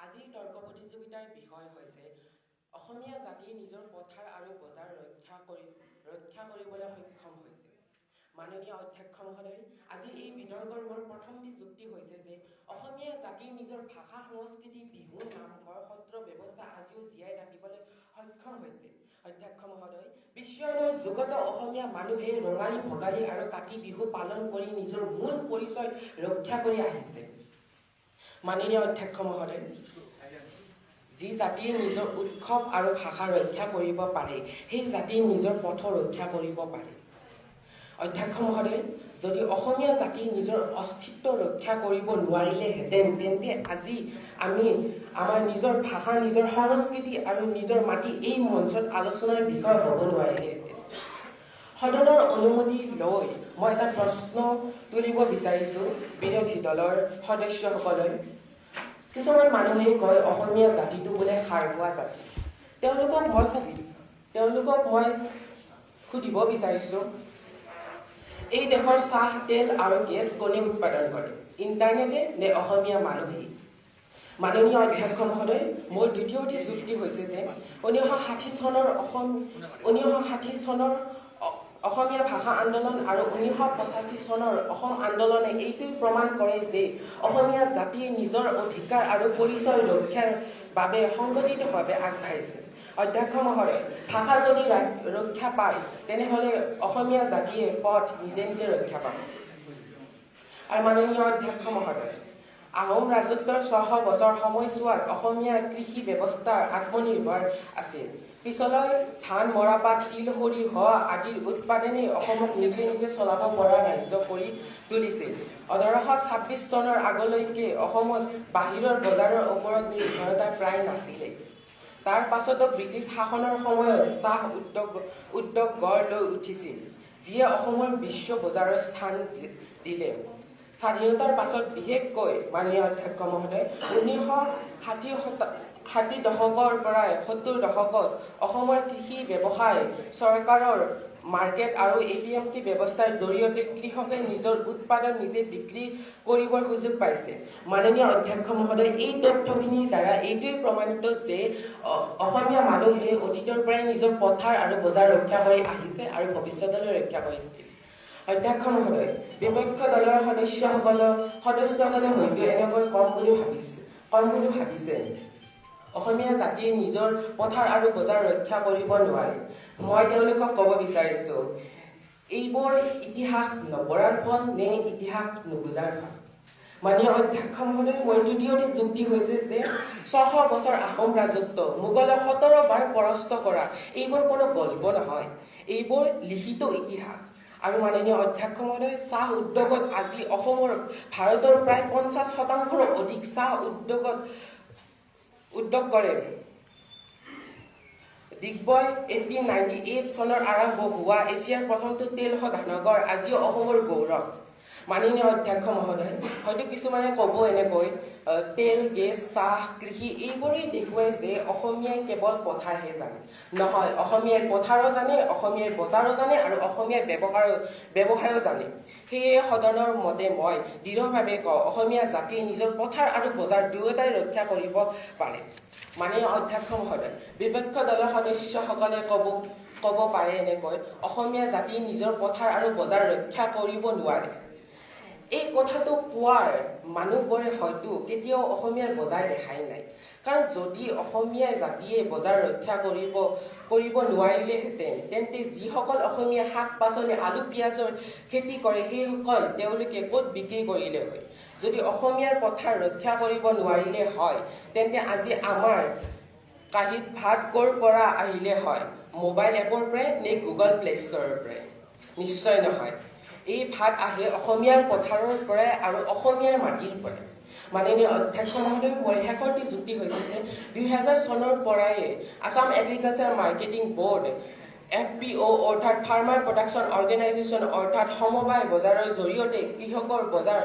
আজিৰ তৰ্ক প্ৰতিযোগিতাৰ বিষয় হৈছে অসমীয়া জাতি নিজৰ পথাৰ আৰু বজাৰ ৰক্ষা কৰিবলৈ সক্ষম হৈছে। মাননীয় অধ্যক্ষ মহোদয়, আজি এই বিতৰ্কৰ মোৰ প্ৰথমটি যুক্তি হৈছে যে অসমীয়া জাতিৰ নিজৰ ভাষা, সংস্কৃতি, বিহু, নামঘৰ, সত্ৰ ব্যৱস্থা আজিও জীয়াই ৰাখিবলৈ সক্ষম হৈছে। অধ্যক্ষ মহোদয়, বিশ্বায়নৰ যুগতো অসমীয়া মানুহে ৰঙালী, ভোগালী আৰু কাতি বিহু পালন কৰি নিজৰ মূল পৰিচয় ৰক্ষা কৰি আহিছে। মাননীয় অধ্যক্ষ মহোদয়, যি জাতিয়ে নিজৰ উৎসৱ আৰু ভাষা ৰক্ষা কৰিব পাৰে, সেই জাতিয়ে নিজৰ পথ ৰক্ষা কৰিব পাৰে। অধ্যক্ষ মহোদয়, যদি অসমীয়া জাতিয়ে নিজৰ অস্তিত্ব ৰক্ষা কৰিব নোৱাৰিলেহেঁতেন, তেন্তে আজি আমি আমাৰ নিজৰ ভাষা, নিজৰ সংস্কৃতি আৰু নিজৰ মাটি এই মঞ্চত আলোচনাৰ বিষয় হ'ব নোৱাৰিলেহেঁতেন। সদনৰ অনুমতি লৈ মই এটা প্ৰশ্ন তুলিব বিচাৰিছোঁ বিৰোধী দলৰ সদস্যসকললৈ। কিছুমান মানুহে কয় অসমীয়া জাতিটো বোলে সাৰহোৱা জাতি। তেওঁলোকক মই সুধিব বিচাৰিছোঁ, এই দেশৰ চাহ, তেল আৰু গেছ কোনে উৎপাদন কৰে? ইণ্টাৰনেটে নে অসমীয়া মানুহেই? মাননীয় অধ্যক্ষ মহোদয়, মোৰ দ্বিতীয়টি যুক্তি হৈছে যে 1960 চনৰ অসমীয়া ভাষা আন্দোলন আৰু 1985 চনৰ অসম আন্দোলনে এইটোৱে প্ৰমাণ কৰে যে অসমীয়া জাতিয়ে নিজৰ অধিকাৰ আৰু পৰিচয় ৰক্ষাৰ বাবে সংগঠিতভাৱে আগবাঢ়িছে। অধ্যক্ষ মহোদয়, ভাষা যদি ৰক্ষা পায়, তেনেহ'লে অসমীয়া জাতিয়ে পথ নিজে নিজে ৰক্ষা পাব। আৰু মাননীয় অধ্যক্ষ মহোদয়, আহোম ৰাজত্বৰ 600 বছৰ সময়ছোৱাত অসমীয়া কৃষি ব্যৱস্থা আত্মনিৰ্ভৰ আছিল। পিছলৈ ধান, মৰাপাট, তিল, সৰিয়হ আদিৰ উৎপাদনে অসমক নিজে নিজে চলাব পৰা ৰাজ্য কৰি তুলিছিল। 1826 চনৰ আগলৈকে অসমত বাহিৰৰ বজাৰৰ ওপৰত নিৰ্ভৰতা প্ৰায় নাছিলে। তাৰ পাছতো ব্ৰিটিছ শাসনৰ সময়ত চাহ উদ্যোগ গঢ় লৈ উঠিছিল, যিয়ে অসমৰ বিশ্ব বজাৰৰ স্থান দিলে। স্বাধীনতাৰ পাছত বিশেষকৈ মাননীয় অধ্যক্ষ মহোদয় 1960 দশকৰ পৰা 70 দশকত অসমৰ কৃষি ব্যৱসায় চৰকাৰৰ মাৰ্কেট আৰু APMC ব্যৱস্থাৰ জৰিয়তে কৃষকে নিজৰ উৎপাদন নিজে বিক্ৰী কৰিবৰ সুযোগ পাইছে। মাননীয় অধ্যক্ষ মহোদয়, এই তথ্যখিনিৰ দ্বাৰা এইটোৱে প্ৰমাণিত যে অসমীয়া মানুহে অতীতৰ পৰাই নিজৰ পথাৰ আৰু বজাৰ ৰক্ষা কৰি আহিছে আৰু ভৱিষ্যতলৈ ৰক্ষা কৰি থাকিব। অধ্যক্ষ মহোদয়, বিপক্ষ দলৰ সদস্যসকলে হয়তো এনেকৈ কম বুলি ভাবিছে অসমীয়া জাতিয়ে নিজৰ পথাৰ আৰু বজাৰ ৰক্ষা কৰিব নোৱাৰে। মই তেওঁলোকক ক'ব বিচাৰিছোঁ, এইবোৰ ইতিহাস নপঢ়াৰ ফল নে ইতিহাস নুবুজাৰ ফল? মাননীয় অধ্যক্ষ মহোদয়, মোৰ তৃতীয়টি যুক্তি হৈছে যে 600 বছৰ আহোম ৰাজত্ব, মোগলক 17 বাৰ পৰাস্ত কৰা, এইবোৰ কোনো গল্প নহয়, এইবোৰ লিখিত ইতিহাস। আৰু মাননীয় অধ্যক্ষ মহোদয়, চাহ উদ্যোগত আজি অসমৰ ভাৰতৰ প্ৰায় 50% অধিক চাহ উদ্যোগ কৰে। ডিগবৈ 1898 চনত আৰম্ভ হোৱা এছিয়াৰ প্ৰথমটো তেল শোধনাগাৰ আজিও অসমৰ গৌৰৱ। মাননীয় অধ্যক্ষ মহোদয়, হয়তো কিছুমানে ক'ব এনেকৈ তেল, গেছ, চাহ, কৃষি এইবোৰেই দেখুৱাই যে অসমীয়াই কেৱল পথাৰহে জানে। নহয়, অসমীয়াই পথাৰো জানে, অসমীয়াই বজাৰো জানে আৰু অসমীয়াই ব্যৱসায়ো জানে। সেয়ে সদনৰ মতে মই দৃঢ়ভাৱে কওঁ, অসমীয়া জাতিয়ে নিজৰ পথাৰ আৰু বজাৰ দুয়োটাই ৰক্ষা কৰিব পাৰে। মাননীয় অধ্যক্ষ মহোদয়, বিপক্ষ দলৰ সদস্যসকলে ক'ব পাৰে এনেকৈ অসমীয়া জাতিয়ে নিজৰ পথাৰ আৰু বজাৰ ৰক্ষা কৰিব নোৱাৰে। এই কথাটো কোৱাৰ মানুহবোৰে হয়তো কেতিয়াও অসমীয়াৰ বজাৰ দেখাই নাই। কাৰণ যদি অসমীয়া জাতিয়ে বজাৰ ৰক্ষা কৰিব নোৱাৰিলেহেঁতেন, তেন্তে যিসকল অসমীয়া শাক পাচলি, আলু, পিঁয়াজৰ খেতি কৰে, সেইসকল তেওঁলোকে ক'ত বিক্ৰী কৰিলে হয়? যদি অসমীয়াৰ পথাৰ ৰক্ষা কৰিব নোৱাৰিলে হয়, তেন্তে আজি আমাৰ কাঁহীত ভাত ক'ৰ পৰা আহিলে হয়? মোবাইল এপৰ পৰাই নে গুগল প্লে ষ্ট'ৰৰ পৰাই? নিশ্চয় নহয়। এই ভাত আহে অসমীয়াৰ পথাৰৰ পৰাই আৰু অসমীয়াৰ মাটিৰ পৰাই। মাননীয় অধ্যক্ষ মহোদয়, মোৰ শেষৰটি যুক্তি হৈছে যে 2000 চনৰ পৰাই Assam agriculture marketing board FPO অৰ্থাৎ ফাৰ্মাৰ প্ৰডাকশ্যন অৰ্গেনাইজেশ্যন অৰ্থাৎ সমবায় বজাৰৰ জৰিয়তে কৃষকৰ বজাৰ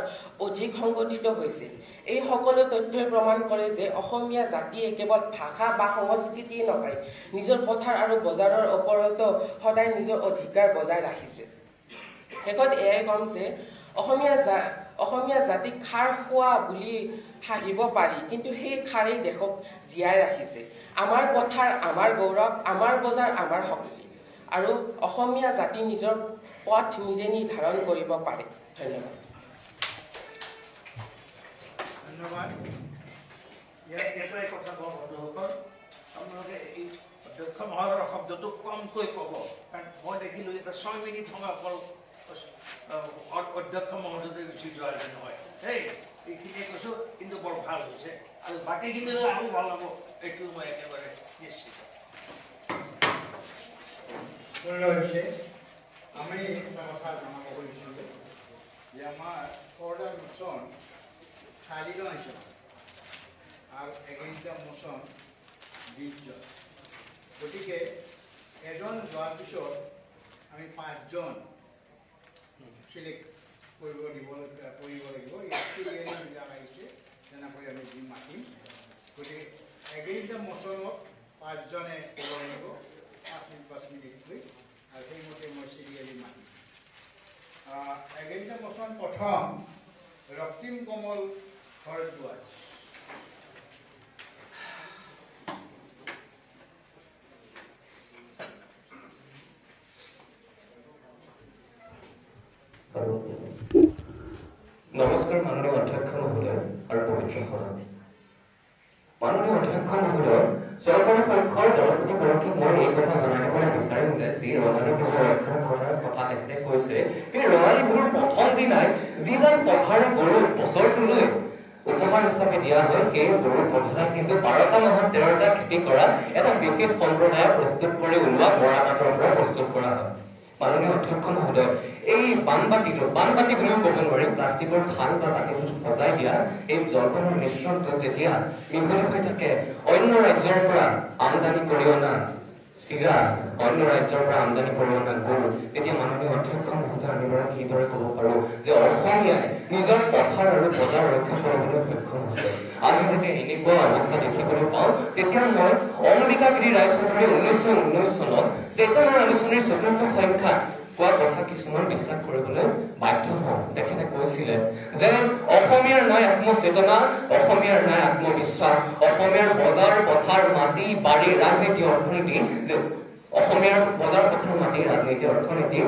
অধিক সংগঠিত হৈছে। এই সকলো তথ্যই প্ৰমাণ কৰে যে অসমীয়া জাতিয়ে কেৱল ভাষা বা সংস্কৃতিয়ে নহয়, নিজৰ পথাৰ আৰু বজাৰৰ ওপৰতো সদায় নিজৰ অধিকাৰ বজাই ৰাখিছে। শেষত এয়াই ক'ম যে অসমীয়া জাতিক খাৰ খোৱা বুলি হাঁহিব পাৰি, কিন্তু সেই খাৰেই দেশক জীয়াই ৰাখিছে। আমাৰ পথাৰ আমাৰ গৌৰৱ, আমাৰ বজাৰ আমাৰ শক্তি, আৰু অসমীয়া জাতি নিজৰ পথ নিজে নিৰ্ধাৰণ কৰিব পাৰে। ধন্যবাদ। ধন্যবাদ। ইয়াত এটাই কথা কওঁ বন্ধুসকল, আপোনালোকে এই অধ্যক্ষ মহোদয়ৰ শব্দটো কমকৈ ক'ব, কাৰণ মই দেখিলোঁ এটা 6 মিনিট সময় অকল অধ্যক্ষ মহোদয় গুচি যোৱা যেন হয়। এইখিনিয়ে কৈছোঁ, কিন্তু বৰ ভাল হৈছে, আৰু বাকীখিনিলৈ আৰু ভাল হ'ব, এইটো মই একেবাৰে নিশ্চিত। হৈছে আমি এটা কথা জনাব খুজিছিলোঁ যে আমাৰ কৰদা মোচন 4জন আহিছে আৰু এগেইনষ্ট মোচন 20জন। গতিকে এজন যোৱাৰ পিছত আমি 5জন চিলেক্ট কৰিব লাগিব। যিবিলাক আহিছে তেনেকৈ আমি দি মাতিম। গতিকে এগেইনষ্ট মোচনত 5জনে ক'ব লাগিব 5 মিনিটকৈ, আৰু সেইমতে মই চিৰিয়েলি মাতিম। এগেইনষ্ট মোচন প্ৰথম ৰক্তিম কমল ভৰদ্বাজ। নমস্কাৰ মাননীয় অধ্যক্ষ মহোদয় আৰু পবিত্ৰ সদন। মাননীয় অধ্যক্ষ মহোদয়, চৰকাৰী পক্ষৰ দলপতিগৰাকীক মই এই কথা জনাই দিবলৈ বিচাৰিম যে যি ৰঙালী বিহু ৰক্ষা কৰাৰ কথা তেখেতে কৈছে, সেই ৰঙালী বিহুৰ প্ৰথম দিনাই যিডাল পথাৰে গৰু বছৰটোলৈ উপহাৰ হিচাপে দিয়া হয়, সেই গৰুৰ পথাৰত কিন্তু 12টা মাহত 13টা খেতি কৰা এটা বিশেষ সম্প্ৰদায়ে প্ৰস্তুত কৰি ওলোৱা মৰাপাটৰ পৰা প্ৰস্তুত কৰা হয়। মাননীয় অধ্যক্ষ মহোদয়, এই বানবাতি বুলিও ক'ব নোৱাৰি, প্লাষ্টিকৰ খাল বা বাতিটোত সজাই দিয়া এই জলপানৰ মিশ্ৰণটো যেতিয়া মিহলি হৈ থাকে অন্য ৰাজ্যৰ পৰা আমদানি কৰি অনা চিৰা, অন্য ৰাজ্যৰ পৰা আমদানি কৰি অনা গৰু, তেতিয়া মাননীয় অধ্যক্ষ মহোদয় আমি বাৰু কিদৰে ক'ব পাৰোঁ যে অসমীয়াই নিজৰ পথাৰ আৰু বজাৰ ৰক্ষা কৰিবলৈ সক্ষম হৈছে। আজি যেতিয়া এনেকুৱা অৱস্থা দেখিবলৈ পাওঁ, তেতিয়া মই অম্বিকা গিৰি ৰায়চৌধুৰী 1919 চনত চেতনাৰ আলোচনীৰ 4ৰ্থ সংখ্যাত কোৱা কথা কিছুমান বিশ্বাস কৰিবলৈ বাধ্য হওঁ। তেখেতে কৈছিলে যে অসমীয়াৰ নাই আত্মচেতনা, অসমীয়াৰ নাই আত্মবিশ্বাস, অসমীয়াৰ বজাৰ পথাৰ মাটি বাৰী ৰাজনীতি অৰ্থনীতি, যে অসমীয়াৰ বজাৰ পথাৰ মাটি ৰাজনীতি অৰ্থনীতি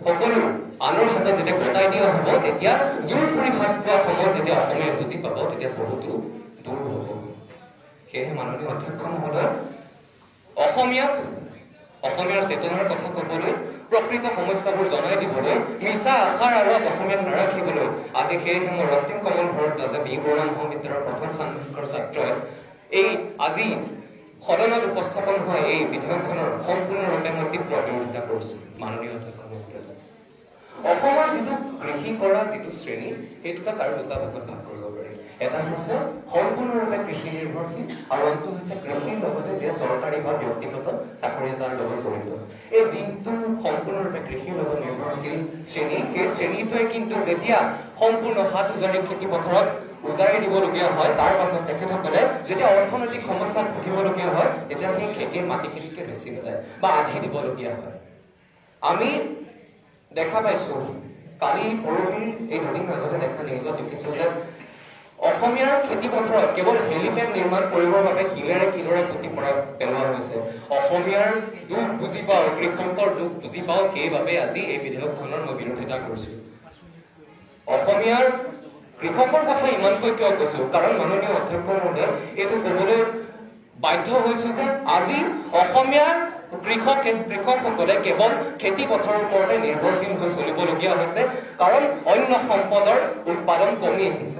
সকলো আনৰ হাতত যেতিয়া গতাই দিয়া হ'ব, তেতিয়া জোৰ কৰি হাত পোৱা সময়ত যেতিয়া অসমীয়াই বুজি পাব, তেতিয়া বহুতো দূৰ হ'ব। সেয়েহে মাননীয় অধ্যক্ষ মহোদয়, অসমীয়াৰ চেতনাৰ কথা ক'বলৈ, প্ৰকৃত সমস্যাবোৰ জনাই দিবলৈ, মিছা আশাৰ আঁৰত অসমীয়াক নাৰাখিবলৈ আজি সেয়েহে মই ৰক্তিম কমল ভৰদ্বাজে বি বৰুৱা মহাবিদ্যালয়ৰ প্ৰথম ষাণ্মাসিকৰ ছাত্ৰই এই আজি সদনত উপস্থাপন হোৱা এই বিধেয়কখনৰ সম্পূৰ্ণৰূপে মই তীব্ৰ বিৰোধিতা কৰিছোঁ। মাননীয় অধ্যক্ষ মহোদয়, অসমৰ যিটো কৃষি কৰা যিটো শ্ৰেণী, সেই দুটাক আৰু দুটা ভাগত ভাগ কৰিব পাৰি। এটা হৈছে সম্পূৰ্ণৰূপে কৃষি নিৰ্ভৰশীল, আৰু অন্যটো হৈছে কৃষিৰ লগতে যে চৰকাৰী বা ব্যক্তিগত চাকৰি এটাৰ লগত জড়িত। এই যিটো সম্পূৰ্ণৰূপে কৃষিৰ লগত নিৰ্ভৰশীল শ্ৰেণী, সেই শ্ৰেণীটোৱে কিন্তু যেতিয়া সম্পূৰ্ণ হাত উজাৰি খেতি পথাৰত উজাৰি দিবলগীয়া হয়, তাৰ পাছত তেখেতসকলে যেতিয়া অৰ্থনৈতিক সমস্যাত ভুগিবলগীয়া হয়, তেতিয়া সেই খেতিৰ মাটিখিনিকে বেছি পেলায় বা আধি দিবলগীয়া হয়। আমি দেখা পাইছোঁ, কালি পৰহিৰ এই 2 দিন আগতে দেখা নিউজত দেখিছোঁ যে অসমীয়াৰ খেতি পথাৰত কেৱল হেলিপেড নিৰ্মাণ কৰিবৰ বাবে শিলেৰে কিদৰে পুতি পেলোৱা হৈছে। অসমীয়াৰ দুখ বুজি পাওঁ, কৃষকৰ দুখ বুজি পাওঁ, সেইবাবে আজি এই বিধেয়কখনৰ মই বিৰোধিতা কৰিছোঁ। অসমীয়াৰ কৃষকৰ কথা ইমানকৈ কিয় কৈছোঁ, কাৰণ মাননীয় অধ্যক্ষ মহোদয়, এইটো ক'বলৈ বাধ্য হৈছোঁ যে আজি অসমীয়াৰ কৃষকসকলে কেৱল খেতি পথাৰৰ ওপৰতে নিৰ্ভৰশীল হৈ চলিবলগীয়া হৈছে, কাৰণ অন্য সম্পদৰ উৎপাদন কমি আহিছে।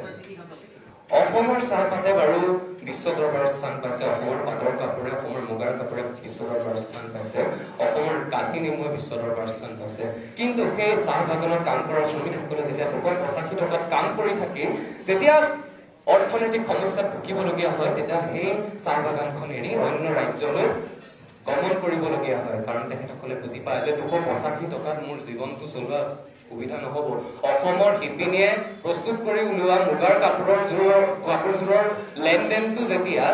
অসমৰ চাহপাতে বাৰু বিশ্ব দৰবাৰত স্থান পাইছে, অসমৰ পাটৰ কাপোৰে, অসমৰ মুগাৰ কাপোৰে বিশ্ব দৰবাৰত স্থান পাইছে, অসমৰ কাজি নেমুৱে বিশ্ব দৰবাৰত স্থান পাইছে, কিন্তু সেই চাহ বাগানত কাম কৰা শ্ৰমিকসকলে যেতিয়া 285 টকাত কাম কৰি থাকি যেতিয়া অৰ্থনৈতিক সমস্যাত ভুগিবলগীয়া হয়, তেতিয়া সেই চাহ বাগানখন এৰি অন্য ৰাজ্যলৈ গমন কৰিবলগীয়া হয়, কাৰণ তেখেতসকলে বুজি পায় যে 285 টকাত মোৰ জীৱনটো চলোৱা সুবিধা নহ'ব। অসমৰ শিপিনীয়ে প্ৰস্তুত কৰি ওলোৱা মুগাৰ কাপোৰযোৰৰ লেনদেনটো যেতিয়া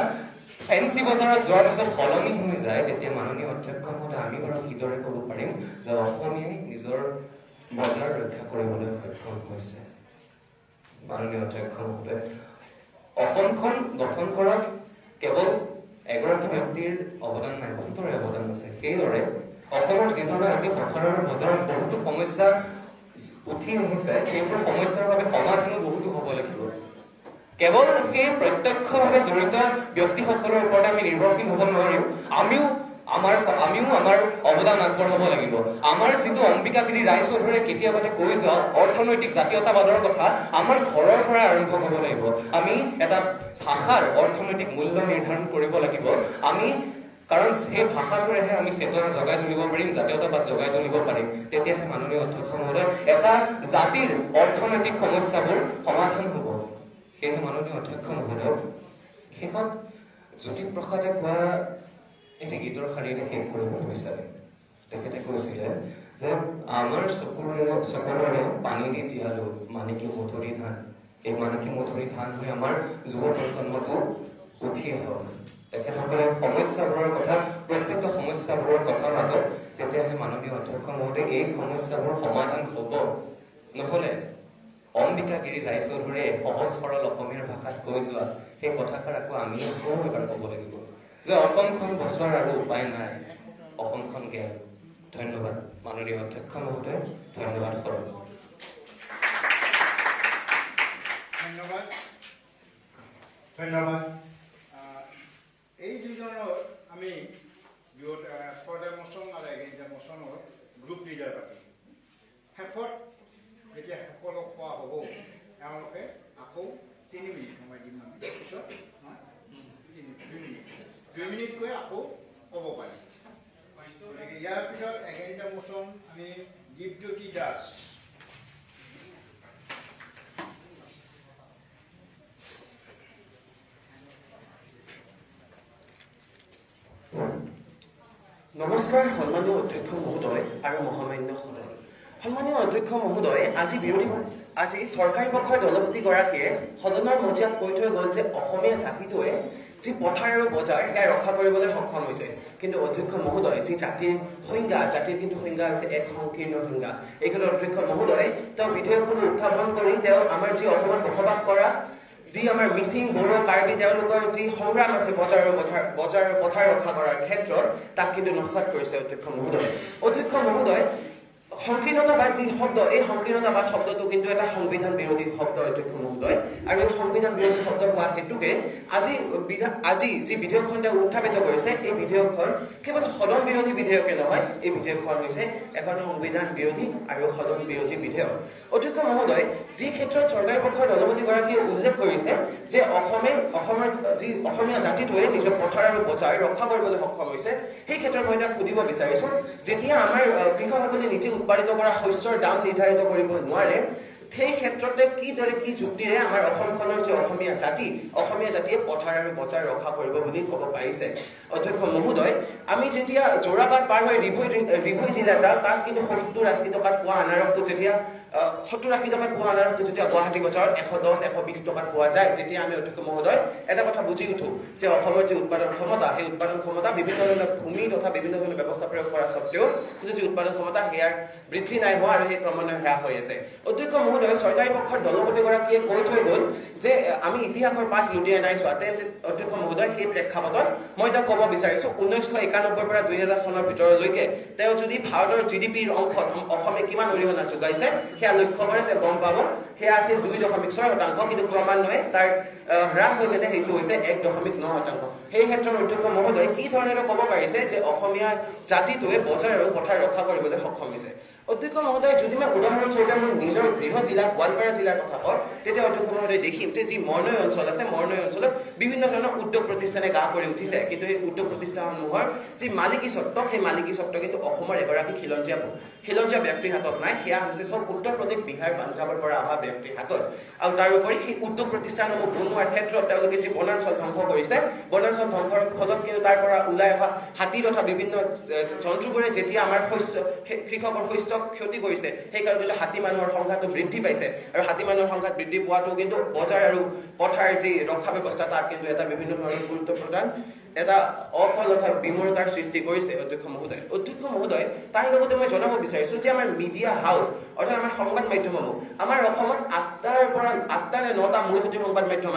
ফেঞ্চি বজাৰত যোৱাৰ পিছত সলনি হৈ যায়, তেতিয়া মাননীয় অধ্যক্ষ মহোদয়, আমি বাৰু কিদৰে ক'ব পাৰিম যে অসমীয়াই নিজৰ বজাৰ ৰক্ষা কৰিবলৈ সক্ষম হৈছে। মাননীয় অধ্যক্ষ মহোদয়, অসমখন গঠন কৰাত কেৱল এগৰাকী ব্যক্তিৰ অৱদান নাই, বহুতৰে অৱদান আছে। সেইদৰে অসমৰ যিধৰণে আজি পথাৰ আৰু বজাৰত বহুতো সমস্যা উঠি আহিছে, সেইবোৰ সমস্যাৰ বাবে সমাধানো বহুতো হ'ব লাগিব। কেৱল সেই প্ৰত্যক্ষভাৱে জড়িত ব্যক্তিসকলৰ ওপৰত আমি নিৰ্ভৰশীল হ'ব নোৱাৰিম, আমিও আমাৰ অৱদান আগবঢ়াব লাগিব। আমাৰ যিটো অম্বিকাগিৰি ৰায়চৌধুৰীয়ে কেতিয়াবাতে কৈ যোৱা অৰ্থনৈতিক জাতীয়তাবাদৰ কথা আমাৰ ঘৰৰ পৰা আৰম্ভ হ'ব লাগিব। আমি এটা ভাষাৰ অৰ্থনৈতিক মূল্য নিৰ্ধাৰণ কৰিব লাগিব। কাৰণ সেই ভাষাটোৰেহে আমি চেতনা জগাই তুলিব পাৰিম, জাতীয়তাবাদ জগাই তুলিব পাৰিম। তেতিয়াহে মাননীয় অধ্যক্ষ মহোদয় এটা জাতিৰ অৰ্থনৈতিক সমস্যাবোৰ সমাধান হ'ব। সেয়েহে মাননীয় অধ্যক্ষ মহোদয়, শেষত জ্যোতিপ্ৰসাদে কোৱা এটি গীতৰ শাৰীৰে শেষ কৰিবলৈ বিচাৰে। তেখেতে কৈছিলে যে আমাৰ চকুৰে পানী দি জীয়ালো মানিকী মধুৰী ধান, এই মানিকী মধুৰী ধান হৈ আমাৰ যুৱ প্ৰজন্মটো উঠি আহক। তেখেতসকলে সমস্যাবোৰৰ কথা, প্ৰকৃত সমস্যাবোৰৰ কথা মাজত, তেতিয়াহে মাননীয় অধ্যক্ষ মহোদয় এই সমস্যাবোৰ সমাধান হ'ব। নহ'লে অম্বিকাগিৰি ৰায়চৌধুৰীয়ে সহজ সৰল অসমীয়া ভাষাত কৈ যোৱা সেই কথাষাৰ আকৌ আমি আকৌ এবাৰ ক'ব লাগিব যে অসমখন বচোৱাৰ আৰু উপায় নাই, অসমখন গেল। ধন্যবাদ মাননীয় অধ্যক্ষ মহোদয়, ধন্যবাদ সৰল। ধন্যবাদ। এই দুজনৰ আমি ফৰ মোচন আৰু এগেইনষ্ট মোচনৰ গ্ৰুপ লিডাৰ পাতি শেষত যেতিয়া সকলো কোৱা হ'ব, তেওঁলোকে আকৌ 3 মিনিট সময় দিম আমি, পিছত 2 মিনিট কৈ আকৌ ক'ব পাৰিম। গতিকে ইয়াৰ পিছত এগেইনষ্ট মোচন আমি দীপজ্যোতি দাস। নমস্কাৰ সন্মানীয় অধ্যক্ষ মহোদয় আৰু মহামান্য সদন। সন্মানীয় অধ্যক্ষ মহোদয়, আজি চৰকাৰী পক্ষৰ দলপতিগৰাকীয়ে সদনৰ মজিয়াত কৈ থৈ গ'ল যে অসমীয়া জাতিটোৱে যি পথাৰ আৰু বজাৰ সেয়া ৰক্ষা কৰিবলৈ সক্ষম হৈছে। কিন্তু অধ্যক্ষ মহোদয়, যি জাতিৰ কিন্তু সংজ্ঞা হৈছে এক সংকীৰ্ণ সংজ্ঞা। এই ক্ষেত্ৰত অধ্যক্ষ মহোদয় তেওঁ বিধেয়কখন উত্থাপন কৰি তেওঁ আমাৰ যি অসমত বসবাস কৰা যি আমাৰ মিচিং, বড়ো, কাৰ্বি তেওঁলোকৰ যি সংগ্ৰাম আছে বজাৰ আৰু পথাৰ ৰক্ষা কৰাৰ ক্ষেত্ৰত, তাক কিন্তু নস্যাৎ কৰিছে অধ্যক্ষ মহোদয়। অধ্যক্ষ মহোদয়, সংকীৰ্ণতাবাদ যি শব্দ, এই সংকীৰ্ণতাবাদ শব্দটো কিন্তু এটা সংবিধান বিৰোধী শব্দ অধ্যক্ষ মহোদয়। আৰু এই সংবিধান বিৰোধী শব্দ হোৱা হেতুকে আজি যি বিধেয়কখন তেওঁ উত্থাপিত কৰিছে, এই বিধেয়কখন কেৱল সদন বিৰোধী বিধেয়কে নহয়, এই বিধেয়কখন হৈছে এখন সংবিধান বিৰোধী আৰু সদন বিৰোধী বিধেয়ক। অধ্যক্ষ মহোদয়, যি ক্ষেত্ৰত চৰকাৰী পক্ষৰ দলপতিগৰাকীয়ে উল্লেখ কৰিছে যে অসমৰ যি অসমীয়া জাতিটোৱে নিজৰ পথাৰ আৰু বজাৰ ৰক্ষা কৰিবলৈ সক্ষম হৈছে, সেই ক্ষেত্ৰত মই তাক সুধিব বিচাৰিছো, যেতিয়া আমাৰ কৃষকসকলে নিজে উৎপাদিত কৰা শস্যৰ দাম নিৰ্ধাৰিত কৰিব নোৱাৰে, সেই ক্ষেত্ৰতে কিদৰে কি যুক্তিৰে আমাৰ অসমখনৰ যি অসমীয়া জাতিয়ে পথাৰ আৰু বজাৰ ৰক্ষা কৰিব বুলি ক'ব পাৰিছে? অধ্যক্ষ মহোদয়, আমি যেতিয়া যোৰাবাট পাৰ হৈ ৰিভৈ জিলা যাওঁ, তাত কিন্তু 70-80 টকাত পোৱা আনাৰসটো যেতিয়া 70-80 টকাত পোৱা আনাৰসটো যেতিয়া গুৱাহাটী বজাৰত 110-120 টকাত পোৱা যায়, তেতিয়া আমি অধ্যক্ষ মহোদয় এটা কথা বুজি উঠো যে অসমৰ যি উৎপাদন ক্ষমতা, সেই উৎপাদন ক্ষমতা বিভিন্ন ধৰণৰ ভূমি তথা বিভিন্ন ধৰণৰ ব্যৱস্থা প্ৰয়োগ কৰা স্বত্বেও কিন্তু যি উৎপাদন ক্ষমতা সেয়াৰ বৃদ্ধি নাই হোৱা আৰু সেই ক্ৰমান্বয়ে হ্ৰাস হৈ আছে। অধ্যক্ষ মহোদয়, চৰকাৰী পক্ষৰ দলপতিগৰাকীয়ে কৈ থৈ গ'ল যে আমি ইতিহাসৰ পাঠ লুটিয়াই নাই চোৱা। তেন্তে অধ্যক্ষ মহোদয়, সেই প্ৰেক্ষাপটত মই তেওঁক ক'ব বিচাৰিছো, 1991 পৰা 2000 চনৰ ভিতৰলৈকে তেওঁ যদি ভাৰতৰ GDPৰ অংশত অসমে কিমান অৰিহণা যোগাইছে সেয়া লক্ষ্য কৰে, তেওঁ গম পাব সেয়া আছিল 2.6%, কিন্তু ক্ৰমান্বয়ে তাৰ হ্ৰাস হৈ গ'লে সেইটো হৈছে 1.9%। সেই ক্ষেত্ৰত অধ্যক্ষ মহোদয় কি ধৰণেৰে ক'ব পাৰিছে যে অসমীয়া জাতিটোৱে বজাৰ আৰু পথাৰ ৰক্ষা কৰিবলৈ সক্ষম হৈছে? অধ্যক্ষ মহোদয়, যদি মই উদাহৰণস্বৰূপে মোৰ নিজৰ গৃহ জিলা গোৱালপাৰা জিলাৰ কথা কওঁ, তেতিয়া অধ্যক্ষ মহোদয় দেখিম যে যি মৰ্ণয় অঞ্চল আছে, মৰ্ণয় অঞ্চলত বিভিন্ন ধৰণৰ উদ্যোগ প্ৰতিষ্ঠানে গা কৰি উঠিছে, কিন্তু সেই উদ্যোগ প্ৰতিষ্ঠানসমূহৰ যি মালিকী স্বত্ব, সেই মালিকী স্বত্ব কিন্তু অসমৰ এগৰাকী খিলঞ্জীয়া ব্যক্তিৰ হাতত নাই, সেয়া হৈছে চব উত্তৰ প্ৰদেশ, বিহাৰ, পাঞ্জাৱৰ পৰা অহা ব্যক্তিৰ হাতত। আৰু তাৰোপৰি সেই উদ্যোগ প্ৰতিষ্ঠানসমূহ বনোৱাৰ ক্ষেত্ৰত তেওঁলোকে যি বনাঞ্চল ধ্বংস কৰিছে, বনাঞ্চল ধ্বংসৰ ফলত কিন্তু তাৰ পৰা ওলাই অহা হাতী তথা বিভিন্ন জন্তুবোৰে যেতিয়া আমাৰ কৃষকৰ শস্য ক্ষতি কৰিছে, সেইকাৰণে কিন্তু হাতী মানুহৰ সংখ্যাটো বৃদ্ধি পাইছে। আৰু হাতী মানুহৰ সংখ্যা বৃদ্ধি পোৱাটো কিন্তু বজাৰ আৰু পথাৰ যি ৰক্ষা ব্যৱস্থা, তাত কিন্তু এটা বিভিন্ন ধৰণৰ গুৰুত্ব প্ৰদান এটা অফল অৰ্থাৎ বিমূৰতাৰ সৃষ্টি কৰিছে অধ্যক্ষ মহোদয়। অধ্যক্ষ মহোদয়, তাৰ লগতে মই জনাব বিচাৰিছোঁ যে আমাৰ মিডিয়া হাউচ অৰ্থাৎ আমাৰ সংবাদ মাধ্যমসমূহ, আমাৰ অসমত 8টা নে 9টা মূলসুঁতি সংবাদ মাধ্যম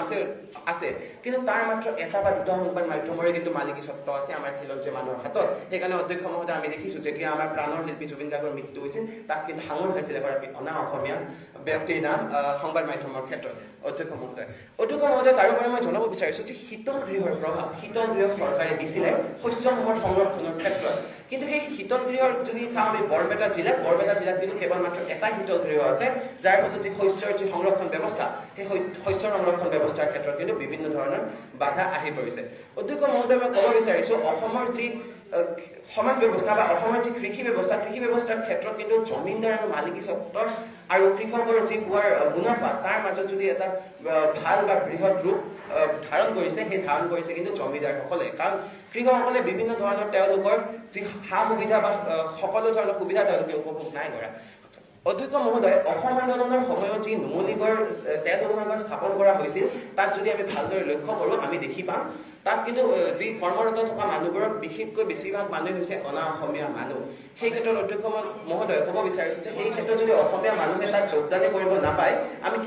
আছে, কিন্তু তাৰ মাত্ৰ 1 বা 2টা সংবাদ মাধ্যমৰে কিন্তু মালিকী স্বত্ব আছে আমাৰ খিলঞ্জীয়া মানুহৰ হাতত। সেইকাৰণে অধ্যক্ষ মহোদয়, আমি দেখিছোঁ যেতিয়া আমাৰ প্ৰাণৰ শিল্পী জুবিন গাৰ্গৰ মৃত্যু হৈছিল, তাত কিন্তু সাঙুৰ খাইছিল এগৰাকী অনা অসমীয়া ব্যক্তিৰ নাম সংবাদ মাধ্যমৰ ক্ষেত্ৰত। অধ্যক্ষ মহোদয়, তাৰোপৰি মই জনাব বিচাৰিছোঁ যে শীতল গৃহৰ প্ৰভাৱ, শীতল গৃহ চৰকাৰে দিছিলে শস্যসমূহৰ সংৰক্ষণৰ ক্ষেত্ৰত, কিন্তু সেই শীতল গৃহৰ যদি চাওঁ আমি বৰপেটা জিলাত কিন্তু কেৱল মাত্ৰ এটা শীতল গৃহ আছে, যাৰ ফলত যি শস্যৰ যি সংৰক্ষণ ব্যৱস্থা, সেই শস্যৰ সংৰক্ষণ ব্যৱস্থাৰ ক্ষেত্ৰত কিন্তু বিভিন্ন ধৰণৰ বাধা আহি পৰিছে। অধ্যক্ষ মহোদয়, মই ক'ব বিচাৰিছোঁ অসমৰ যি সমাজ ব্যৱস্থা বা অসমৰ যি কৃষি ব্যৱস্থাৰ ক্ষেত্ৰত কিন্তু জমিনদাৰ আৰু মালিকী স্বত্ব আৰু কৃষকৰ যি পোৱাৰ মুনাফা, তাৰ মাজত যদি এটা ভাল বা বৃহৎ ৰূপ ধাৰণ কৰিছে, সেই ধাৰণ কৰিছে কিন্তু জমিদাৰসকলে। কাৰণ কৃষকসকলে বিভিন্ন ধৰণৰ তেওঁলোকৰ যি সা সুবিধা বা সকলো ধৰণৰ সুবিধা তেওঁলোকে উপভোগ নাই কৰা। অধ্যক্ষ মহোদয়, অসম আন্দোলনৰ সময়ত যি নুমলীগড় তেল শোধনাগাৰ স্থাপন কৰা হৈছিল, তাত যদি আমি ভালদৰে লক্ষ্য কৰোঁ, আমি দেখি পাম তাত কিন্তু যি কৰ্মৰত থকা মানুহবোৰৰ বিশেষকৈ বেছিভাগ মানুহ হৈছে অনা অসমীয়া মানুহ। সেই ক্ষেত্ৰত অধ্যক্ষ মহোদয় ক'ব বিচাৰিছোঁ যে এই ক্ষেত্ৰত যদি অসমীয়া মানুহে তাত যোগদানে কৰিব নাপায়, আমি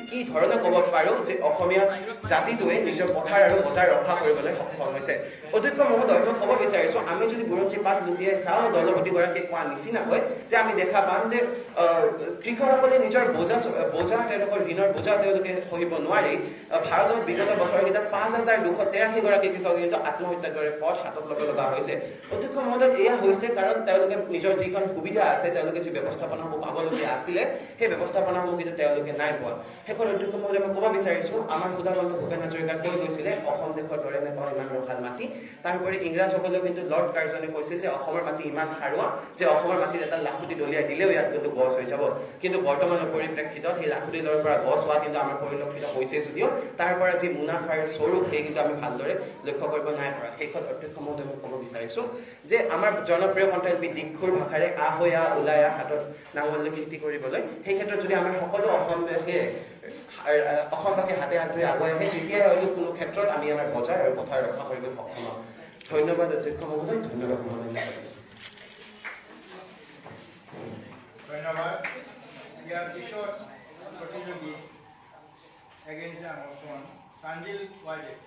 কি ধৰণে ক'ব পাৰোঁ যে অসমীয়া জাতিটোৱে নিজৰ পথাৰ আৰু বজাৰ ৰক্ষা কৰিবলৈ সক্ষম হৈছে। অধ্যক্ষ মহোদয়, মই ক'ব বিচাৰিছোঁ আমি যদি বুৰঞ্জী পাত লুটিয়াই চাওঁ, দলপতিগৰাকীয়ে কোৱা নিচিনাকৈ যে আমি দেখা পাম যে কৃষকসকলে নিজৰ বোজা তেওঁলোকৰ ঋণৰ বোজা তেওঁলোকে সহিব নোৱাৰি ভাৰতত বিগত বছৰকেইটাত 5283 গৰাকী কৃষকে কিন্তু আত্মহত্যা কৰে পথ হাতত ল'ব লগা হৈছে। অধ্যক্ষ মহোদয়, এয়া হৈছে কাৰণ তেওঁলোকে নিজৰ যিখন সুবিধা আছে, তেওঁলোকে যি ব্যৱস্থাপনাসমূহ পাবলগীয়া আছিলে, সেই ব্যৱস্থাপনাসমূহ কিন্তু তেওঁলোকে নাই পোৱা। শেষত অধ্যক্ষ মহোদয়, মই ক'ব বিচাৰিছোঁ আমাৰ সুধাকণ্ঠ ভূপেন হাজৰিকা কৈ গৈছিলে অসম দেশৰ দৰে নেপাওঁ ইমান ৰসাল মাটি। তাৰোপৰি ইংৰাজসকলেও কিন্তু লৰ্ড কাৰ্জনে কৈছিল যে অসমৰ মাটি ইমান সাৰুৱা যে অসমৰ মাটিত এটা লাখুটি দলিয়াই দিলেও ইয়াত কিন্তু গছ হৈ যাব। কিন্তু বৰ্তমানৰ পৰিপ্ৰেক্ষিতত সেই লাখুটি দলৰ পৰা গছ হোৱা কিন্তু আমাৰ পৰিলক্ষিত হৈছে যদিও তাৰ পৰা যি মুনাফাৰ স্বৰূপ, সেই কিন্তু আমি ভালদৰে লক্ষ্য কৰিব নাই পৰা। শেষত অধ্যক্ষ মহোদয়, মই ক'ব বিচাৰিছোঁ যে আমাৰ জনপ্ৰিয় কণ্ঠশিল্পী দিক্ষুৰ ভাষাৰে আহয়া ওলায়া হাতত নাঙললৈ খেতি কৰিবলৈ, সেই ক্ষেত্ৰত যদি আমাৰ সকলো অসমবাসী হাতে হাত ধৰি আগুৱাই আহে, তেতিয়াই হয়তো কোনো ক্ষেত্ৰত আমি আমাৰ বজাৰ আৰু পথাৰ ৰক্ষা কৰিবলৈ সক্ষম হ'ম। ধন্যবাদ অধ্যক্ষ মহোদয়, ধন্যবাদ মহোদয়। ধন্যবাদ। ইয়াৰ পিছত প্ৰতিযোগী against the motion Tanzil Wajed.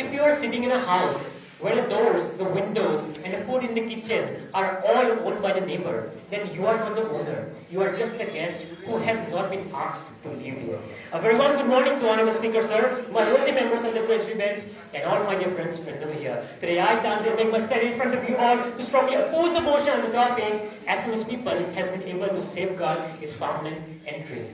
If you are sitting in a house where the doors, the windows, and the food in the kitchen are all owned by the neighbor, then you are not the owner. You are just the guest who has not been asked to live yet. A very warm good morning to Honorable Speaker, sir, my worthy members of the Treasury bench, and all my dear friends present here. Today I, Tanzil, make my stand in front of you all to strongly oppose the motion on the topic, Assamese people has been able to safeguard its farmland and trade.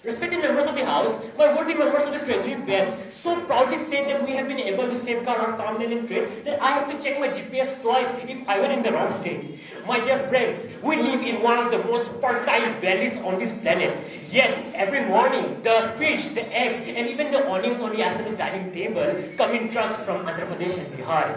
Respected members of the House, my worthy members of the Treasury bench so proudly say that we have been able to safeguard our farmland and trade that I have to check my GPS twice if I were in the wrong state. My dear friends, we live in one of the most fertile valleys on this planet. Yet, every morning, the fish, the eggs, and even the onions on the Assamese dining table come in trucks from Andhra Pradesh and Bihar.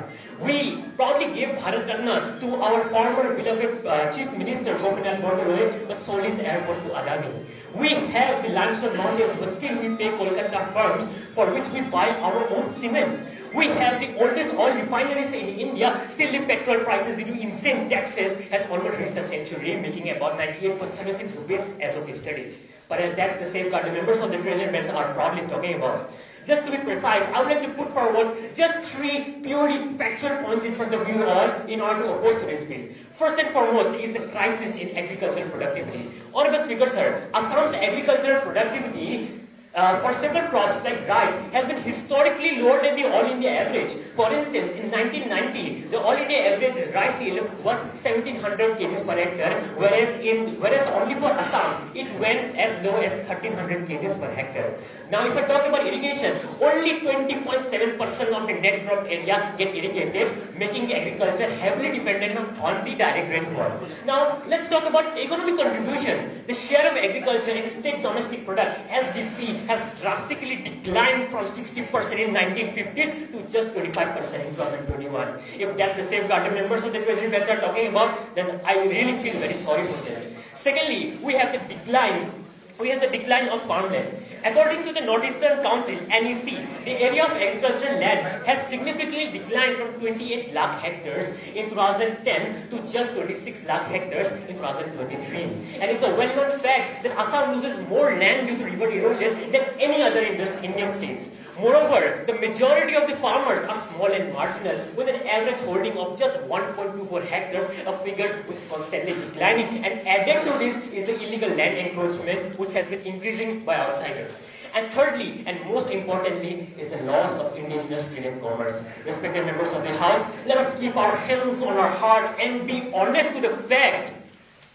We proudly gave Bharat Ratna to our former beloved Chief Minister Gopinath Bordoloi, but sold his airport to Adani. We have the limestone mountains, but still we pay Kolkata firms for which we buy our own cement. We have the oldest oil refineries in India, still the petrol prices due to insane taxes has almost reached a century, making about 98.76 rupees as of yesterday. But that's the safeguard the members of the Treasury bench are proudly talking about. Just to be precise, I would like to put forward just 3 purely factual points in front of you all in order to oppose to this bill. First and foremost is the crisis in agricultural productivity. Honorable Speaker, sir, Assam's agricultural productivity for several crops like rice has been historically lower than the all India average. For instance, in 1990, the all India average rice yield was 1700 kg per hectare, whereas only for Assam it went as low as 1300 kg per hectare. Now, if I talk about irrigation, only 20.7% of the net crop area get irrigated, making the agriculture heavily dependent on the direct rainfall. Now, let's talk about economic contribution. The share of agriculture in state domestic product (SDP) has drastically declined from 60% in 1950s to just 25% in 2021. If that's the safeguarded members of the Treasury Bench are talking about, then I really feel very sorry for them. Secondly, we have the decline of farmland. According to the Northeastern Council, NEC, the area of agricultural land has significantly declined from 28 lakh hectares in 2010 to just 26 lakh hectares in 2023. And it's a well-known fact that Assam loses more land due to river erosion than any other Indian states. Moreover, the majority of the farmers are small and marginal, with an average holding of just 1.24 hectares, a figure which is constantly declining. And added to this is the illegal land encroachment, which has been increasing by outsiders. And thirdly, and most importantly, is the loss of indigenous trade and commerce. Respected members of the House, let us keep our hands on our heart and be honest to the fact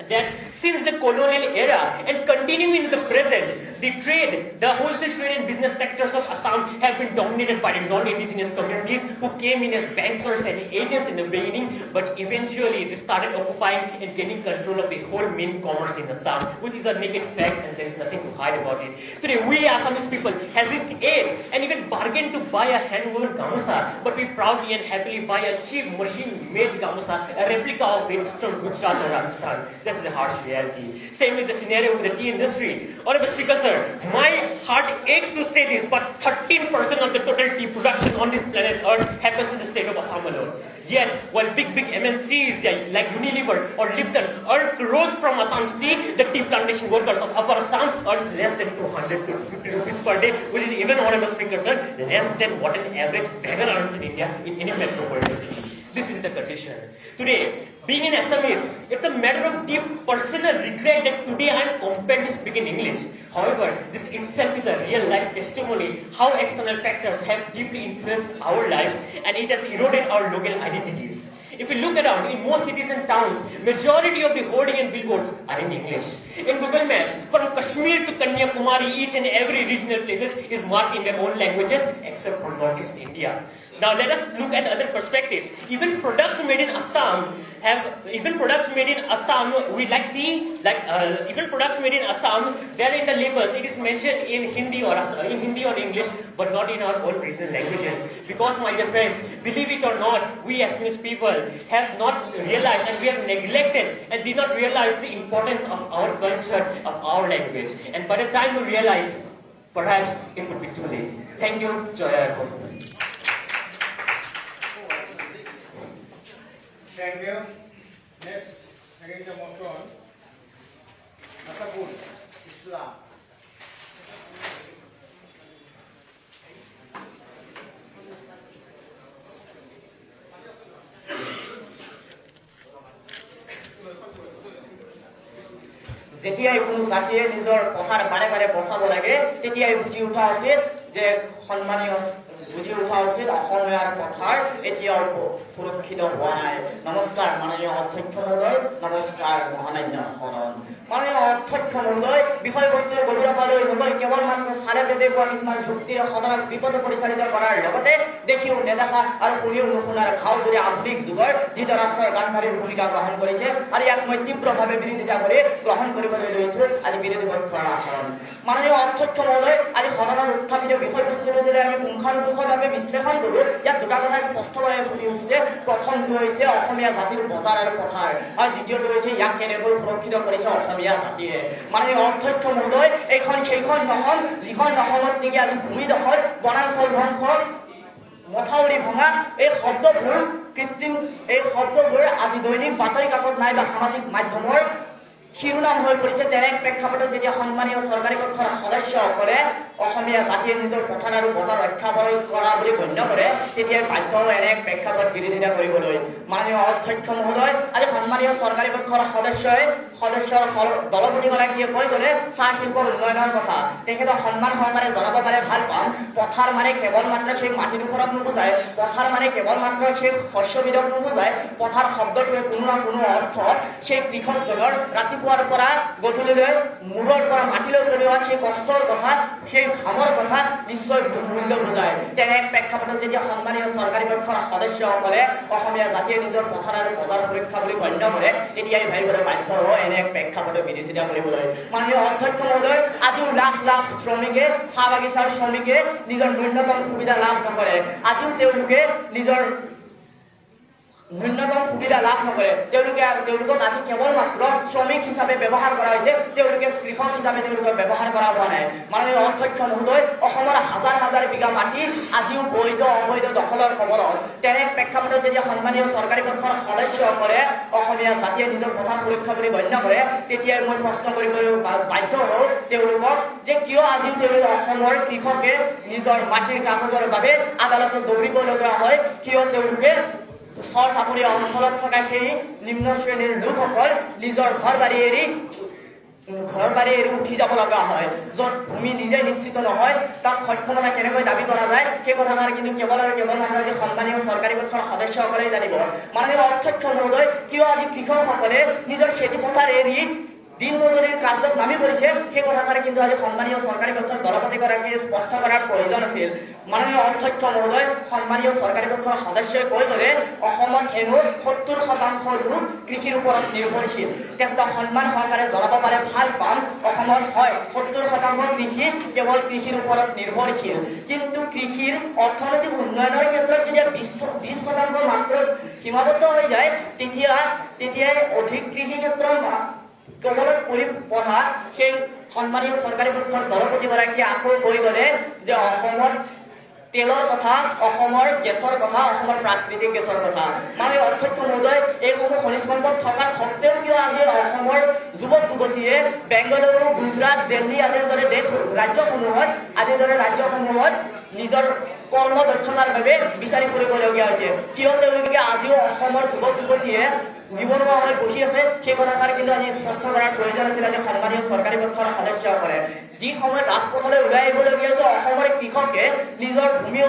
that since the colonial era and continuing in the present, the wholesale trade and business sectors of Assam have been dominated by the non-indigenous communities who came in as bankers and agents in the beginning, but eventually they started occupying and gaining control of the whole main commerce in Assam, which is a naked fact and there is nothing to hide about it. Today, we Assamese people hesitate and even bargain to buy a hand-woven gamusa, but we proudly and happily buy a cheap machine-made gamusa, a replica of it from Gujarat or Rajasthan. That's the harsh reality. Same with the scenario with the tea industry. Honorable Speaker, sir, my heart aches to say this, but 13% of the total tea production on this planet Earth happens in the state of Assam alone. Yet, while big MNCs like Unilever or Lipton earn crores from Assam's tea, the tea plantation workers of Upper Assam earns less than 200 to 50 rupees per day, which is even, Honorable Speaker, sir, less than what an average beggar earns in India in any metropolitan city. This is the condition. Today, being an Assamese, it's a matter of deep personal regret that today I am compelled to speak in English. However, this itself is a real-life testimony how external factors have deeply influenced our lives and it has eroded our local identities. If we look around, in most cities and towns, majority of the hoarding and billboards are in English. In Google Maps, from Kashmir to Kanyakumari, each and every regional places is marked in their own languages, except for Northeast India. Now let us look at other perspectives. Even products made in Assam, we like tea, even products made in Assam, there in the labels, it is mentioned in Hindi or English, but not in our own regional languages. Because, my dear friends, believe it or not, we Assamese people have not realized and we have neglected and did not realize the importance of our culture, of our language. And by the time we realize, perhaps it would be too late. Thank you, Joya. Thank you. Next, again the motion. Nasabul, Islam. যেতিয়াই কোনো জাতিয়ে নিজৰ কথাৰ বাৰে বাৰে বচাব লাগে তেতিয়াই বুজি উঠা উচিত যে সন্মানীয় বুজি উঠা উচিত অসমীয়াৰ কথাৰ এতিয়াও সুৰক্ষিত হোৱা নাই। নমস্কাৰ মাননীয় অধ্যক্ষ মহোদয়, নমস্কাৰ মহামান্য সদন। মাননীয় অধ্যক্ষ মহোদয়, বিষয়বস্তুৰ গভীৰতালৈ নগৈ কেৱল মাত্ৰ চালে বেদে কোৱা কিছুমান যুক্তিৰে সদনক বিপথে পৰিচালিত কৰাৰ লগতে দেখিও নেদেখা আৰু শুনিও নুশুনাৰ ভাও ধৰি আধুনিক যুগৰ ধৃতৰাষ্ট্ৰৰ গান্ধাৰীৰ ভূমিকা গ্ৰহণ কৰিছে আৰু ইয়াক মই তীব্ৰভাৱে বিৰোধিতা কৰি গ্ৰহণ কৰিবলৈ লৈছো আজি বিৰোধী পক্ষৰ আচৰণ। মাননীয় অধ্যক্ষ মহোদয়, আজি সদনত উত্থাপিত বিষয়বস্তুৰ যদি আমি পুংখানুপুংখভাৱে বিশ্লেষণ কৰোঁ, ইয়াত দুটা কথা স্পষ্টভাৱে ফুটি উঠিছে। প্ৰথমটো হৈছে অসমীয়া জাতিৰ বজাৰ আৰু পথাৰ, আৰু দ্বিতীয়টো হৈছে ইয়াক কেনেকৈ সুৰক্ষিত কৰিছে অসমীয়া জাতিয়ে। মাননীয় অধ্যক্ষ মহোদয়, এইখন সেইখন নহল যিখন নহলত নেকি আজি ভূমি দখল, বনাঞ্চল ধ্বংস, মথাউৰি ভঙা, এই শব্দবোৰ আজি দৈনিক বাতৰি কাকত নাই বা সামাজিক মাধ্যমৰ শিৰোনাম হৈ পৰিছে। তেনে প্ৰেক্ষাপটত যেতিয়া সন্মানীয় চৰকাৰী পক্ষৰ সদস্যসকলে অসমীয়া জাতিয়ে নিজৰ প্ৰধান আৰু বজাৰ ৰক্ষা কৰা বুলি গণ্য কৰে, তেতিয়া বাধ্য হয় এনে প্ৰেক্ষাপট বিৰোধিতা কৰিবলৈ। মাননীয় অধ্যক্ষ মহোদয়, আজি সন্মানীয় চৰকাৰী পক্ষৰ সদস্যৰ দলপতিগৰাকীয়ে কৈ গ'লে চাহ শিল্পৰ উন্নয়নৰ কথা। তেখেতক সন্মান সহকাৰে জনাব পাৰে ভাল পাম। পথাৰ মানে কেৱল মাত্ৰ সেই মাটিডোখৰক নুবুজায়, পথাৰ মানে কেৱল মাত্ৰ সেই শস্যবিধক নুবুজায়, পথাৰ শব্দটোৱে কোনো না কোনো অৰ্থত সেই কৃষকজনৰ ৰাতিপুৱাৰ পৰা গধূলিলৈ মূৰৰ পৰা মাটিলৈ পেলোৱা সেই কষ্টৰ কথা, সেই ঘামৰ কথা নিশ্চয় মূল্য বুজায়। তেনে এক প্ৰেক্ষাপটত যেতিয়া সন্মানীয় চৰকাৰী পক্ষৰ সদস্যসকলে অসমীয়া জাতিয়ে নিজৰ পথাৰ আৰু বজাৰ সুৰক্ষা বুলি গণ্য কৰে, তেতিয়াই ভাবিবলৈ বাধ্য হয় এনে এক প্ৰেক্ষাপটত বিৰোধিতা কৰিবলৈ। মাননীয় অধ্যক্ষ মহোদয়, আজিও লাখ লাখ শ্ৰমিকে, চাহ বাগিচাৰ শ্ৰমিকে নিজৰ ন্যূনতম সুবিধা লাভ নকৰে। আজিও তেওঁলোকে নিজৰ ন্যূনতম সুবিধা লাভ নকৰে। তেওঁলোকক আজি কেৱল মাত্ৰ শ্ৰমিক হিচাপে ব্যৱহাৰ কৰা হৈছে, তেওঁলোকে কৃষক হিচাপে তেওঁলোকক ব্যৱহাৰ কৰা হোৱা নাই। মাননীয় অধ্যক্ষ মহোদয়, অসমৰ হাজাৰ হাজাৰ বিঘা মাটি আজিও বৈধ অবৈধ দখলৰ কবলত। তেনে প্ৰেক্ষাপটত যেতিয়া সন্মানীয় চৰকাৰী পক্ষৰ সদস্যসকলে অসমীয়া জাতিয়ে নিজৰ পথাৰ সুৰক্ষা বুলি গণ্য কৰে, তেতিয়াই মই প্ৰশ্ন কৰিবলৈ বাধ্য হওঁ তেওঁলোকক যে কিয় আজি তেওঁলোকে অসমৰ কৃষকে নিজৰ মাটিৰ কাগজৰ বাবে আদালতত দৌৰিব লগা হয়, কিয় তেওঁলোকে ওচৰ চাপৰীয়া অঞ্চলত থকা সেই নিম্ন শ্ৰেণীৰ লোকসকল নিজৰ ঘৰ বাৰী এৰি উঠি যাব লগা হয়, য'ত ভূমি নিজে নিশ্চিত নহয়, তাক সক্ষমতা কেনেকৈ দাবী কৰা যায় সেই কথাষাৰ কিন্তু কেৱল আৰু কেৱল মাত্ৰ আজি সন্মানীয় চৰকাৰী পক্ষৰ সদস্যসকলেই জানিব। মাননীয় অধ্যক্ষ মহোদয়, কিয় আজি কৃষকসকলে নিজৰ খেতি পথাৰ এৰি দিন মজুৰিৰ কাৰ্যত নামি পৰিছে, সেই কথাষাৰ কিন্তু আজি সন্মানীয় চৰকাৰী পক্ষৰ দলপতিগৰাকীয়ে স্পষ্ট কৰাৰ প্ৰয়োজন আছিল। মাননীয় অধ্যক্ষ মহোদয়, সন্মানীয় চৰকাৰী পক্ষৰ সদস্যই কৈ গ'লে অসমত হেনো 70% লোক কৃষিৰ ওপৰত নিৰ্ভৰশীল। তেখেতক সন্মান সহকাৰে জনাব পাৰে ভাল পাম, অসমত হয় 70% কৃষি কেৱল কৃষিৰ ওপৰত নিৰ্ভৰশীল, কিন্তু কৃষিৰ অৰ্থনৈতিক উন্নয়নৰ ক্ষেত্ৰত যেতিয়া 20% মাত্ৰ সীমাবদ্ধ হৈ যায়, তেতিয়াই অধিক কৃষি ক্ষেত্ৰত কবলত পঢ়া সেই সন্মানীয় চৰকাৰী পক্ষৰ দলপতিগৰাকীয়ে আকৌ কৈ গ'লে যে অসমত তেলৰ কথা, অসমৰ গেছৰ কথা, অসমৰ প্ৰাকৃতিক গেছৰ কথা। মানে অধ্যক্ষ মহোদয়, এইসমূহ খনিজ সম্পদ থকাৰ স্বত্তেও কিয় আজি অসমৰ যুৱক যুৱতীয়ে বেংগালুৰু, গুজৰাট, দিল্লী আদিৰ দৰে ৰাজ্যসমূহত নিজৰ কৰ্ম দক্ষতাৰ বাবে বিচাৰি ফুৰিবলগীয়া হৈছে। কিয় তেওঁলোকে আজিও অসমৰ যুৱক যুৱতীয়ে নিবনুৱা হৈ বহি আছে, সেই কথাষাৰ কিন্তু আজি স্পষ্ট কৰাৰ প্ৰয়োজন আছিল আজি সন্মানীয় চৰকাৰী পক্ষৰ সদস্যসকলে। যি সময়ত ৰাজপথলৈ ওলাই আহিবলগীয়া হৈছে অসমৰ কৃষকে নিজৰ ভূমি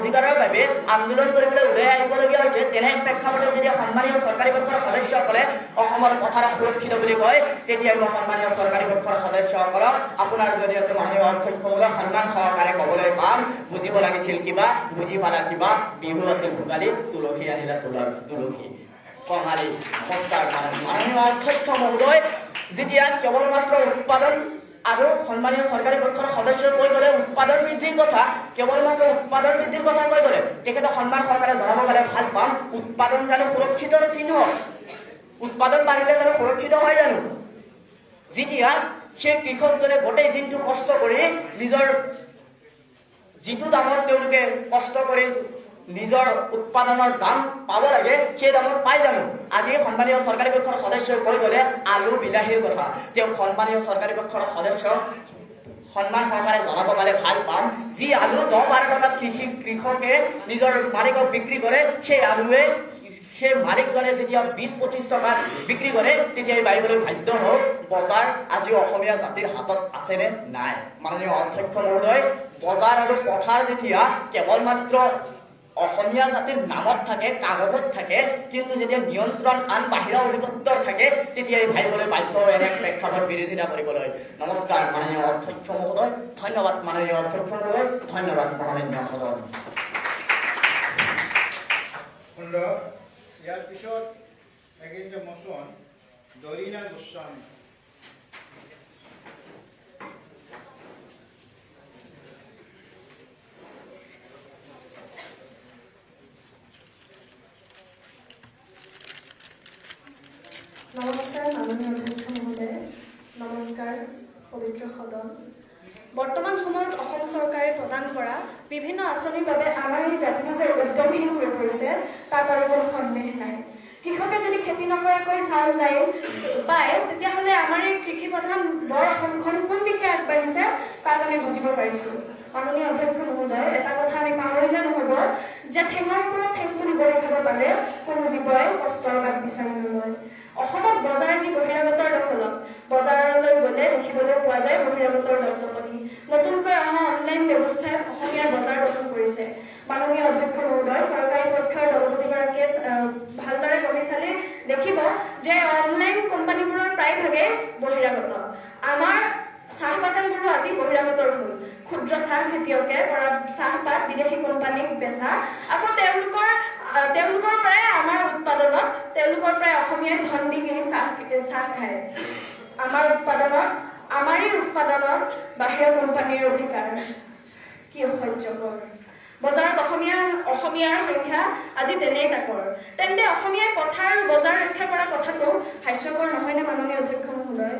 অধিকাৰৰ বাবে আন্দোলন কৰিবলৈ ওলাই আহিবলগীয়া হৈছে, তেনে প্ৰেক্ষাপটত যেতিয়া সন্মানীয় চৰকাৰী পক্ষৰ সদস্যসকলে অসমৰ পথাৰ সুৰক্ষিত বুলি কয়, তেতিয়াই মই সন্মানীয় চৰকাৰী পক্ষৰ সদস্যসকলক আপোনাৰ জৰিয়তে মাননীয় অধ্যক্ষমূলক সন্মান সহকাৰে ক'বলৈ পাম, বুজিব লাগিছিল কিবা, বুজি পালা কিবা, বিহু আছিল ভোগালী, তুলসী আনিলা তুলসী কঙালী। নমস্কাৰ মাননীয় অধ্যক্ষ মহোদয়, যেতিয়া কেৱল মাত্ৰ উৎপাদন আৰু সন্মানীয় চৰকাৰী পক্ষৰ সদস্যই কৈ গ'লে উৎপাদন বৃদ্ধিৰ কথা, কেৱল মাত্ৰ উৎপাদন বৃদ্ধিৰ কথা কৈ গ'লে তেখেতক সন্মান সহকাৰে জনাব পাৰে ভাল পাম, উৎপাদন জানো সুৰক্ষিতৰ চিহ্ন? উৎপাদন বাঢ়িলে জানো সুৰক্ষিত হয় জানো? যেতিয়া সেই কৃষকজনে গোটেই দিনটো কষ্ট কৰি নিজৰ যিটো দামত তেওঁলোকে কষ্ট কৰি নিজৰ উৎপাদনৰ দাম পাব লাগে সেই দামত পাই জানো? আজি সন্মানীয় চৰকাৰী পক্ষৰ সদস্যই কৈ গ'লে আলু বিলাহীৰ কথা, তেওঁ সন্মানীয় চৰকাৰী পক্ষৰ সদস্য সন্মান সহকাৰে জনাব পাৰে ভাল পাম, যি আলু 10-12 টকাত কৃষকে নিজৰ মালিকক বিক্ৰী কৰে, সেই আলুৱে সেই মালিকজনে যেতিয়া 20-25 টকাত বিক্ৰী কৰে, তেতিয়াই ভাবিবলৈ বাধ্য হওক বজাৰ আজিও অসমীয়া জাতিৰ হাতত আছেনে নাই। মাননীয় অধ্যক্ষ মহোদয়, বজাৰ আৰু পথাৰ যেতিয়া কেৱল মাত্ৰ অসমীয়া জাতিৰ নামত থাকে, কাগজত থাকে, কিন্তু যেতিয়া নিয়ন্ত্ৰণ আন বাহিৰা অধিপত্যৰ থাকে, তেতিয়াই ভাবিবলৈ বাধ্য হয় এনে প্ৰেক্ষাপট বিৰোধিতা কৰিবলৈ। নমস্কাৰ মাননীয় অধ্যক্ষ মহোদয়, ধন্যবাদ মাননীয় অধ্যক্ষ মহোদয়, ধন্যবাদ মহামান্য সদন। ইয়াৰ পিছত এগেইন দ্য মোচন দৰিনা গোস্বামী। নমস্কাৰ মাননীয় অধ্যক্ষ মহোদয়, নমস্কাৰ পবিত্ৰ সদন। বৰ্তমান সময়ত অসম চৰকাৰে প্ৰদান কৰা বিভিন্ন আঁচনিৰ বাবে আমাৰ এই জাতিটো যে উদ্যমহীন হৈ পৰিছে তাত আৰু কোনো সন্দেহ নাই। কৃষকে যদি খেতি নকৰাকৈ চাউল দাইল পায় তেতিয়াহ'লে আমাৰ এই কৃষি প্ৰধান বৰ অসমখন কোন দিশে আগবাঢ়িছে তাক আমি বুজিব পাৰিছোঁ। মাননীয় অধ্যক্ষ মহোদয়, এটা কথা আমি পাহৰিলে নহ'ব যে ঠেঙৰ পৰা ঠেং তুলি বহি খাব পালে কোনো জীৱই কষ্টৰ বাট বিচাৰি নলয়। অসমত বজাৰ যি বহিৰাগতৰ দখলত, বজাৰলৈ গ'লে দেখিবলৈ পোৱা যায় বহিৰাগতৰ দখলপতি। নতুনকৈ অহা অনলাইন ব্যৱস্থাই অসমীয়াৰ বজাৰ দখল কৰিছে। মাননীয় অধ্যক্ষ মহোদয়, চৰকাৰী পক্ষৰ দলপতিগৰাকীয়ে ভালদৰে পঢ়ি চালে দেখিব যে অনলাইন কোম্পানীবোৰৰ প্ৰায়ভাগেই বহিৰাগত। আমাৰ চাহ বাগানবোৰো আজি বহিৰাগতৰ হ'ল। ক্ষুদ্ৰ চাহ খেতিয়কে কৰা চাহপাত বিদেশী কোম্পানীক বেচা, আকৌ তেওঁলোকৰ পৰাই আমাৰ উৎপাদনত, তেওঁলোকৰ পৰাই অসমীয়াই ধন দি কিনি চাহ খায়। আমাৰেই উৎপাদনত বাহিৰা কোম্পানীৰ অধিকাৰ। কি অসহ্যকৰ। বজাৰত অসমীয়াৰ সংখ্যা আজি তেনেই তাকৰ। তেন্তে অসমীয়াই পথাৰ আৰু বজাৰ ৰক্ষা কৰা কথাটো হাস্যকৰ নহয়নে মাননীয় অধ্যক্ষ মহোদয়?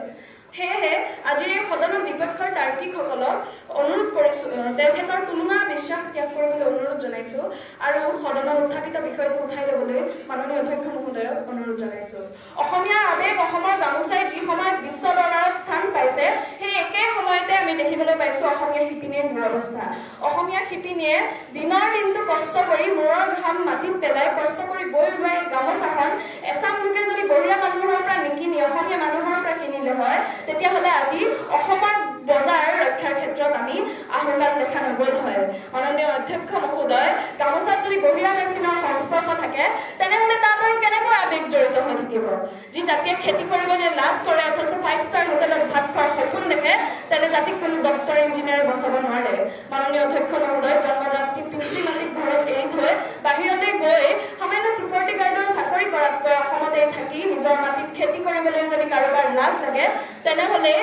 সেয়েহে আজি এই সদনৰ বিপক্ষৰ তাৰ্কিকসকলক অনুৰোধ কৰিছোঁ, তেখেতৰ তুলনা বিশ্বাস ত্যাগ কৰিবলৈ অনুৰোধ জনাইছোঁ আৰু সদনৰ উত্থাপিত বিষয়টো উঠাই ল'বলৈ মাননীয় অধ্যক্ষ মহোদয়ক অনুৰোধ জনাইছোঁ। অসমীয়াৰ আৱেগ, অসমৰ গামোচাই যি সময়ত বিশ্ব দৰবাৰত স্থান পাইছে, সেই একে সময়তে আমি দেখিবলৈ পাইছোঁ অসমীয়া শিপিনীৰ দুৰৱস্থা। অসমীয়া শিপিনীয়ে দিনৰ দিনটো কষ্ট কৰি মূৰৰ ঘাম মাটিত পেলাই কষ্ট কৰি বৈ ওলোৱা গামোচাখন এচাম লোকে যদি বহিৰা মানুহৰ পৰা নিকিনি অসমীয়া মানুহৰ পৰা কিনিলে হয়, তেতিয়াহ'লে আজি অসমৰ বজাৰ ৰক্ষাৰ ক্ষেত্ৰত আমি আহ্বান দেখা নগ'ল হয়। মাননীয় অধ্যক্ষ মহোদয়, গামোচাত যদি বহিৰা মেচিনৰ সংস্পৰ্শ থাকে তেনেহ'লে তাত আৰু কেনেকৈ আৱেগ জড়িত হৈ থাকিব? যি জাতিয়ে খেতি কৰিবলৈ লাজ কৰে অথচ 5 ষ্টাৰ হোটেলত ভাত খোৱাৰ সপোন দেখে, তেনে জাতিক কোনো ডক্টৰ ইঞ্জিনিয়াৰে বচাব নোৱাৰে। মাননীয় অধ্যক্ষ মহোদয়, জন্মদাত্ৰী পিতৃ মাতৃক ঘৰত এৰি থৈ বাহিৰলৈ গৈ সামান্য চিকিউৰিটি গাৰ্ডৰ চাকৰি কৰাতকৈ অসমতে থাকি নিজৰ মাটিত খেতি কৰিবলৈ যদি কাৰোবাৰ লাজ লাগে, তেনেহ'লে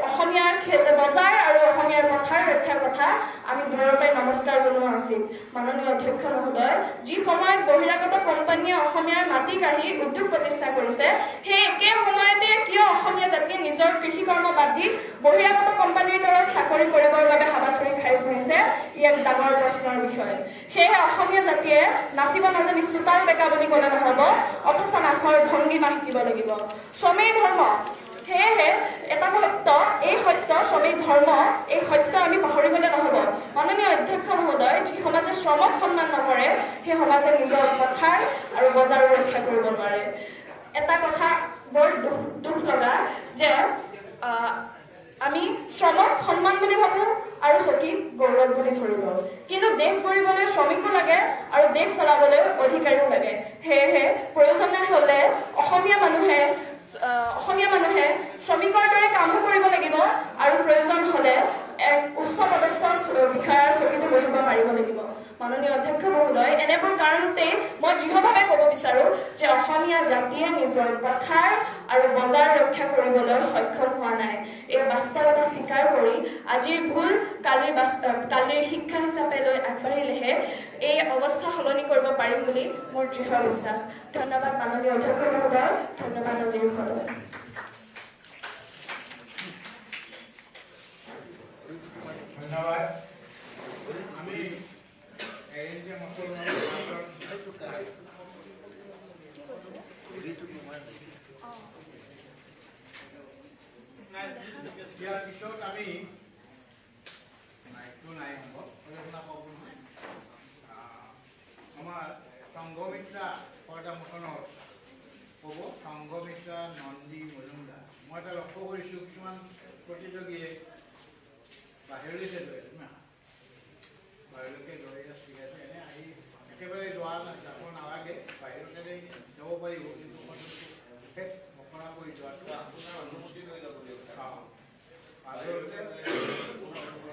অসমীয়াৰ বজাৰ আৰু অসমীয়াৰ পথাৰ ৰক্ষাৰ কথা আমি দূৰৰ পৰাই নমস্কাৰ জনোৱা উচিত। মাননীয় অধ্যক্ষ মহোদয়, যি সময়ত বহিৰাগত কোম্পানীয়ে অসমীয়াৰ মাটি কাঢ়ি উদ্যোগ প্ৰতিষ্ঠা কৰিছে, সেই একে সময়তে কিয় অসমীয়া জাতিয়ে নিজৰ কৃষি কৰ্ম বাদ দি বহিৰাগত কোম্পানীৰ দৰে চাকৰি কৰিবৰ বাবে হাবাথুৰি খাই ফুৰিছে, ই এক ডাঙৰ প্ৰশ্নৰ বিষয়। সেয়েহে অসমীয়া জাতিয়ে নাচিব নাজানি চোতাল বেকা বুলি ক'লে নহ'ব, অথচ নাচৰ ভংগীমা শিকিব লাগিব। শ্ৰমেই ধৰ্ম। সেয়েহে এটা সত্য, এই সত্য শ্ৰমিক ধৰ্ম, এই সত্য আমি পাহৰিবলৈ নহ'ব। মাননীয় অধ্যক্ষ মহোদয়, যি সমাজে শ্ৰমক সন্মান নকৰে, সেই সমাজে নিজৰ পথাৰ আৰু বজাৰ ৰক্ষা কৰিব নোৱাৰে। এটা কথা বৰ দুখ লগা যে আমি শ্ৰমক সন্মান বুলি ভাবোঁ আৰু চকীক গৌৰৱ বুলি ধৰিব, কিন্তু দেশ গঢ়িবলৈ শ্ৰমিকো লাগে আৰু দেশ চলাবলৈ অধিকাৰীও লাগে। সেয়েহে প্ৰয়োজন হ'লে অসমীয়া মানুহে শ্ৰমিকৰ দৰে কামো কৰিব লাগিব আৰু প্ৰয়োজন হ'লে এক উচ্চ পদস্থ বিষয়াৰ চকীতো বহিব পাৰিব লাগিব। মাননীয় অধ্যক্ষ মহোদয়, এনেবোৰ কাৰণতেই মই দৃঢ়ভাৱে ক'ব বিচাৰোঁ যে অসমীয়া জাতিয়ে নিজৰ পথাৰ আৰু বজাৰ ৰক্ষা কৰিবলৈ সক্ষম হোৱা নাই। এই বাস্তৱতা স্বীকাৰ কৰি আজিৰ ভুল কালিৰ শিক্ষা হিচাপে লৈ আগবাঢ়িলেহে এই অৱস্থা সলনি কৰিব পাৰিম বুলি মোৰ দৃঢ় বিশ্বাস। ধন্যবাদ মাননীয় অধ্যক্ষ মহোদয়, ধন্যবাদ আজিৰ সদন। ধন্যবাদ। আমি এই যে মুছলমান ইয়াৰ পিছত আমি আমাৰ সংঘমিত্ৰা পৰ্দামোচনৰ ক'ব সংঘমিত্ৰা নন্দী মজুমদাৰ। মই এটা লক্ষ্য কৰিছোঁ কিছুমান প্ৰতিযোগীয়ে বাহিৰলৈকে লৈ বাহিৰলৈকে লৈ আছে, এনে আহি একেবাৰে যাব নালাগে, বাহিৰতে যাব পাৰিব, কিন্তু বিশেষ ঘোষণা কৰি যোৱাটো আপোনাৰ অনুমতি লৈ যাব লাগিব।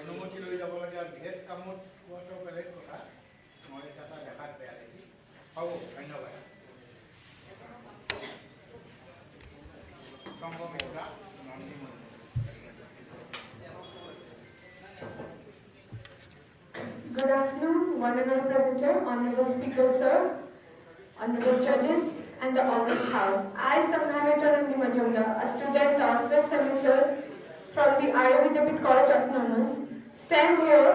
অনুমতি লৈ যাব লাগে আৰু বিশেষ কামত পোৱাটো বেলেগ কথা। মই এটা দেখাত বেয়া দেখি হ'ব। ধন্যবাদ। Sanghamitra Nandi Majumdar. Good afternoon, honorable presenter, honorable speaker sir, honorable judges, and the august house. I, Samhamitra Nandi Majumdar, a student of first semester from the Arya Vidyapith College Autonomous, stand here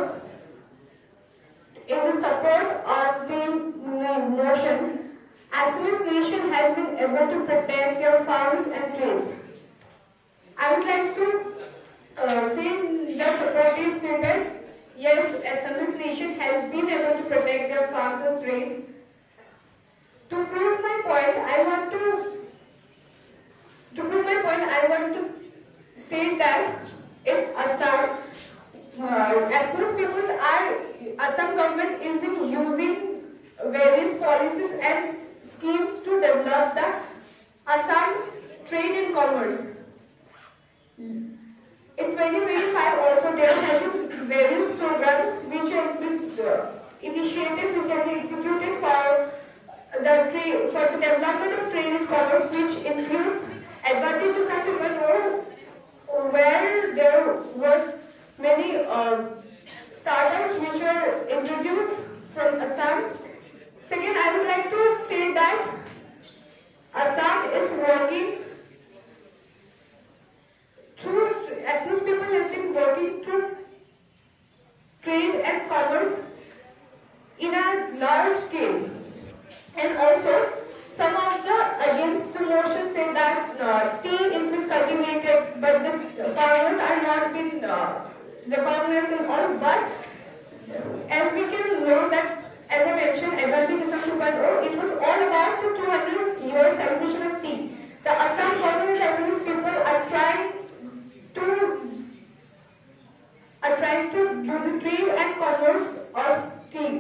in the support of the motion Assamese nation has been able to protect their farms and trees. I would like to say the supportive thing that yes, Assamese nation has been able to protect their farms and trees. To prove my point, I want to state that in Assam, Assamese peoples are, Assam government is been using various policies and schemes to develop the Assam's trade and commerce. In 2025 also there have been various programs which have been initiated, which have been executed for the development of trade and commerce, which includes advantages and development, where there was many startups which were introduced from Assam. Second, I would like to state that Assam is working through, Assamese people have been working through trade and commerce in a large scale. And also, some of the against the motion say that tea is been cultivated, but the farmers are not been recognized and all. But as we can know that, as I mentioned, Advantage Assam 2.0, it was all about the 200-year celebration of tea. The Assam government and Assamese people are trying to do the trade and commerce of tea.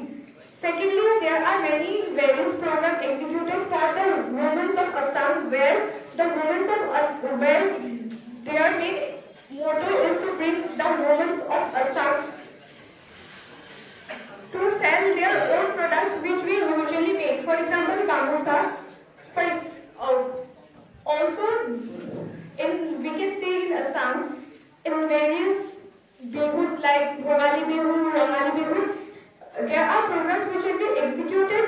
Secondly, there are many various programs executed for the women of Assam, where the women of where their main motto is to bring the women of Assam to sell their own products which we usually make. For example, gamusa. Also, we can see in Assam, in various bihus like Bhogali Bihu, Rangali Bihu, there are programs which have been executed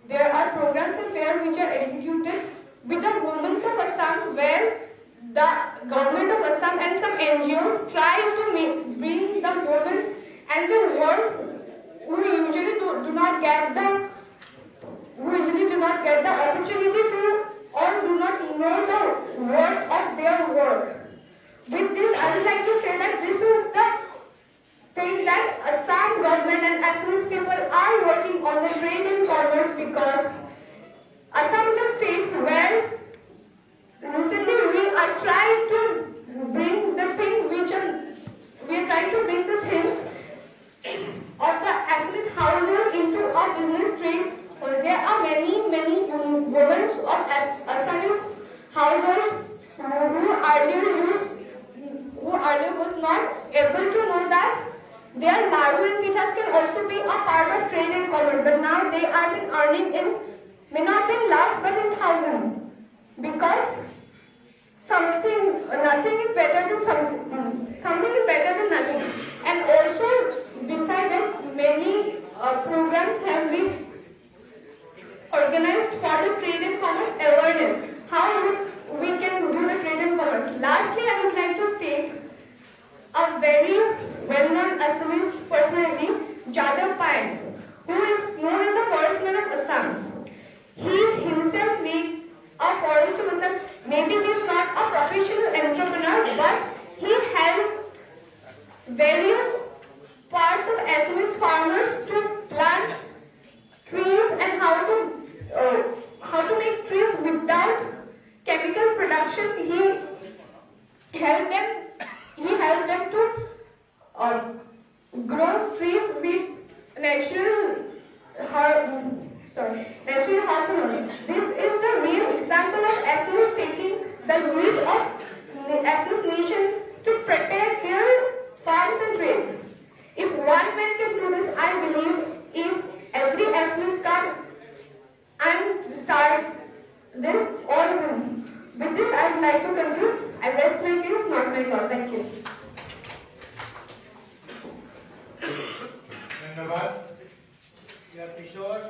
there are programs and fairs which are executed with the women of Assam, where the government of Assam and some NGOs try to bring the women and the world who usually do not get the opportunity to or do not know the worth of their work. With this, I would like to say that this is the thing that Assam government and Assamese people are working on the trade and commerce, because Assam is a state where recently we are trying to bring the things of the Assamese household into a business trade. There are many women of Assamese household who earlier was not able to know that their laru and pithas can also be a part of trade and commerce, but now they are been earning in, may not in lakhs but in thousands, because nothing is better than something is better than nothing. And also, besides that, many programs have been organized for the trade and commerce awareness. How we can do the trade and commerce. Lastly, I would like to state a very well-known Assamese personality, Jadav Payeng, who is known as the forestman of Assam. He himself made a forest of Assam. Maybe he is not a professional entrepreneur, but he helped various parts of Assamese farmers to plant trees and how to make trees without chemical production. He helped them to grow trees with natural harmony. This is the real example of Assamese taking the lead of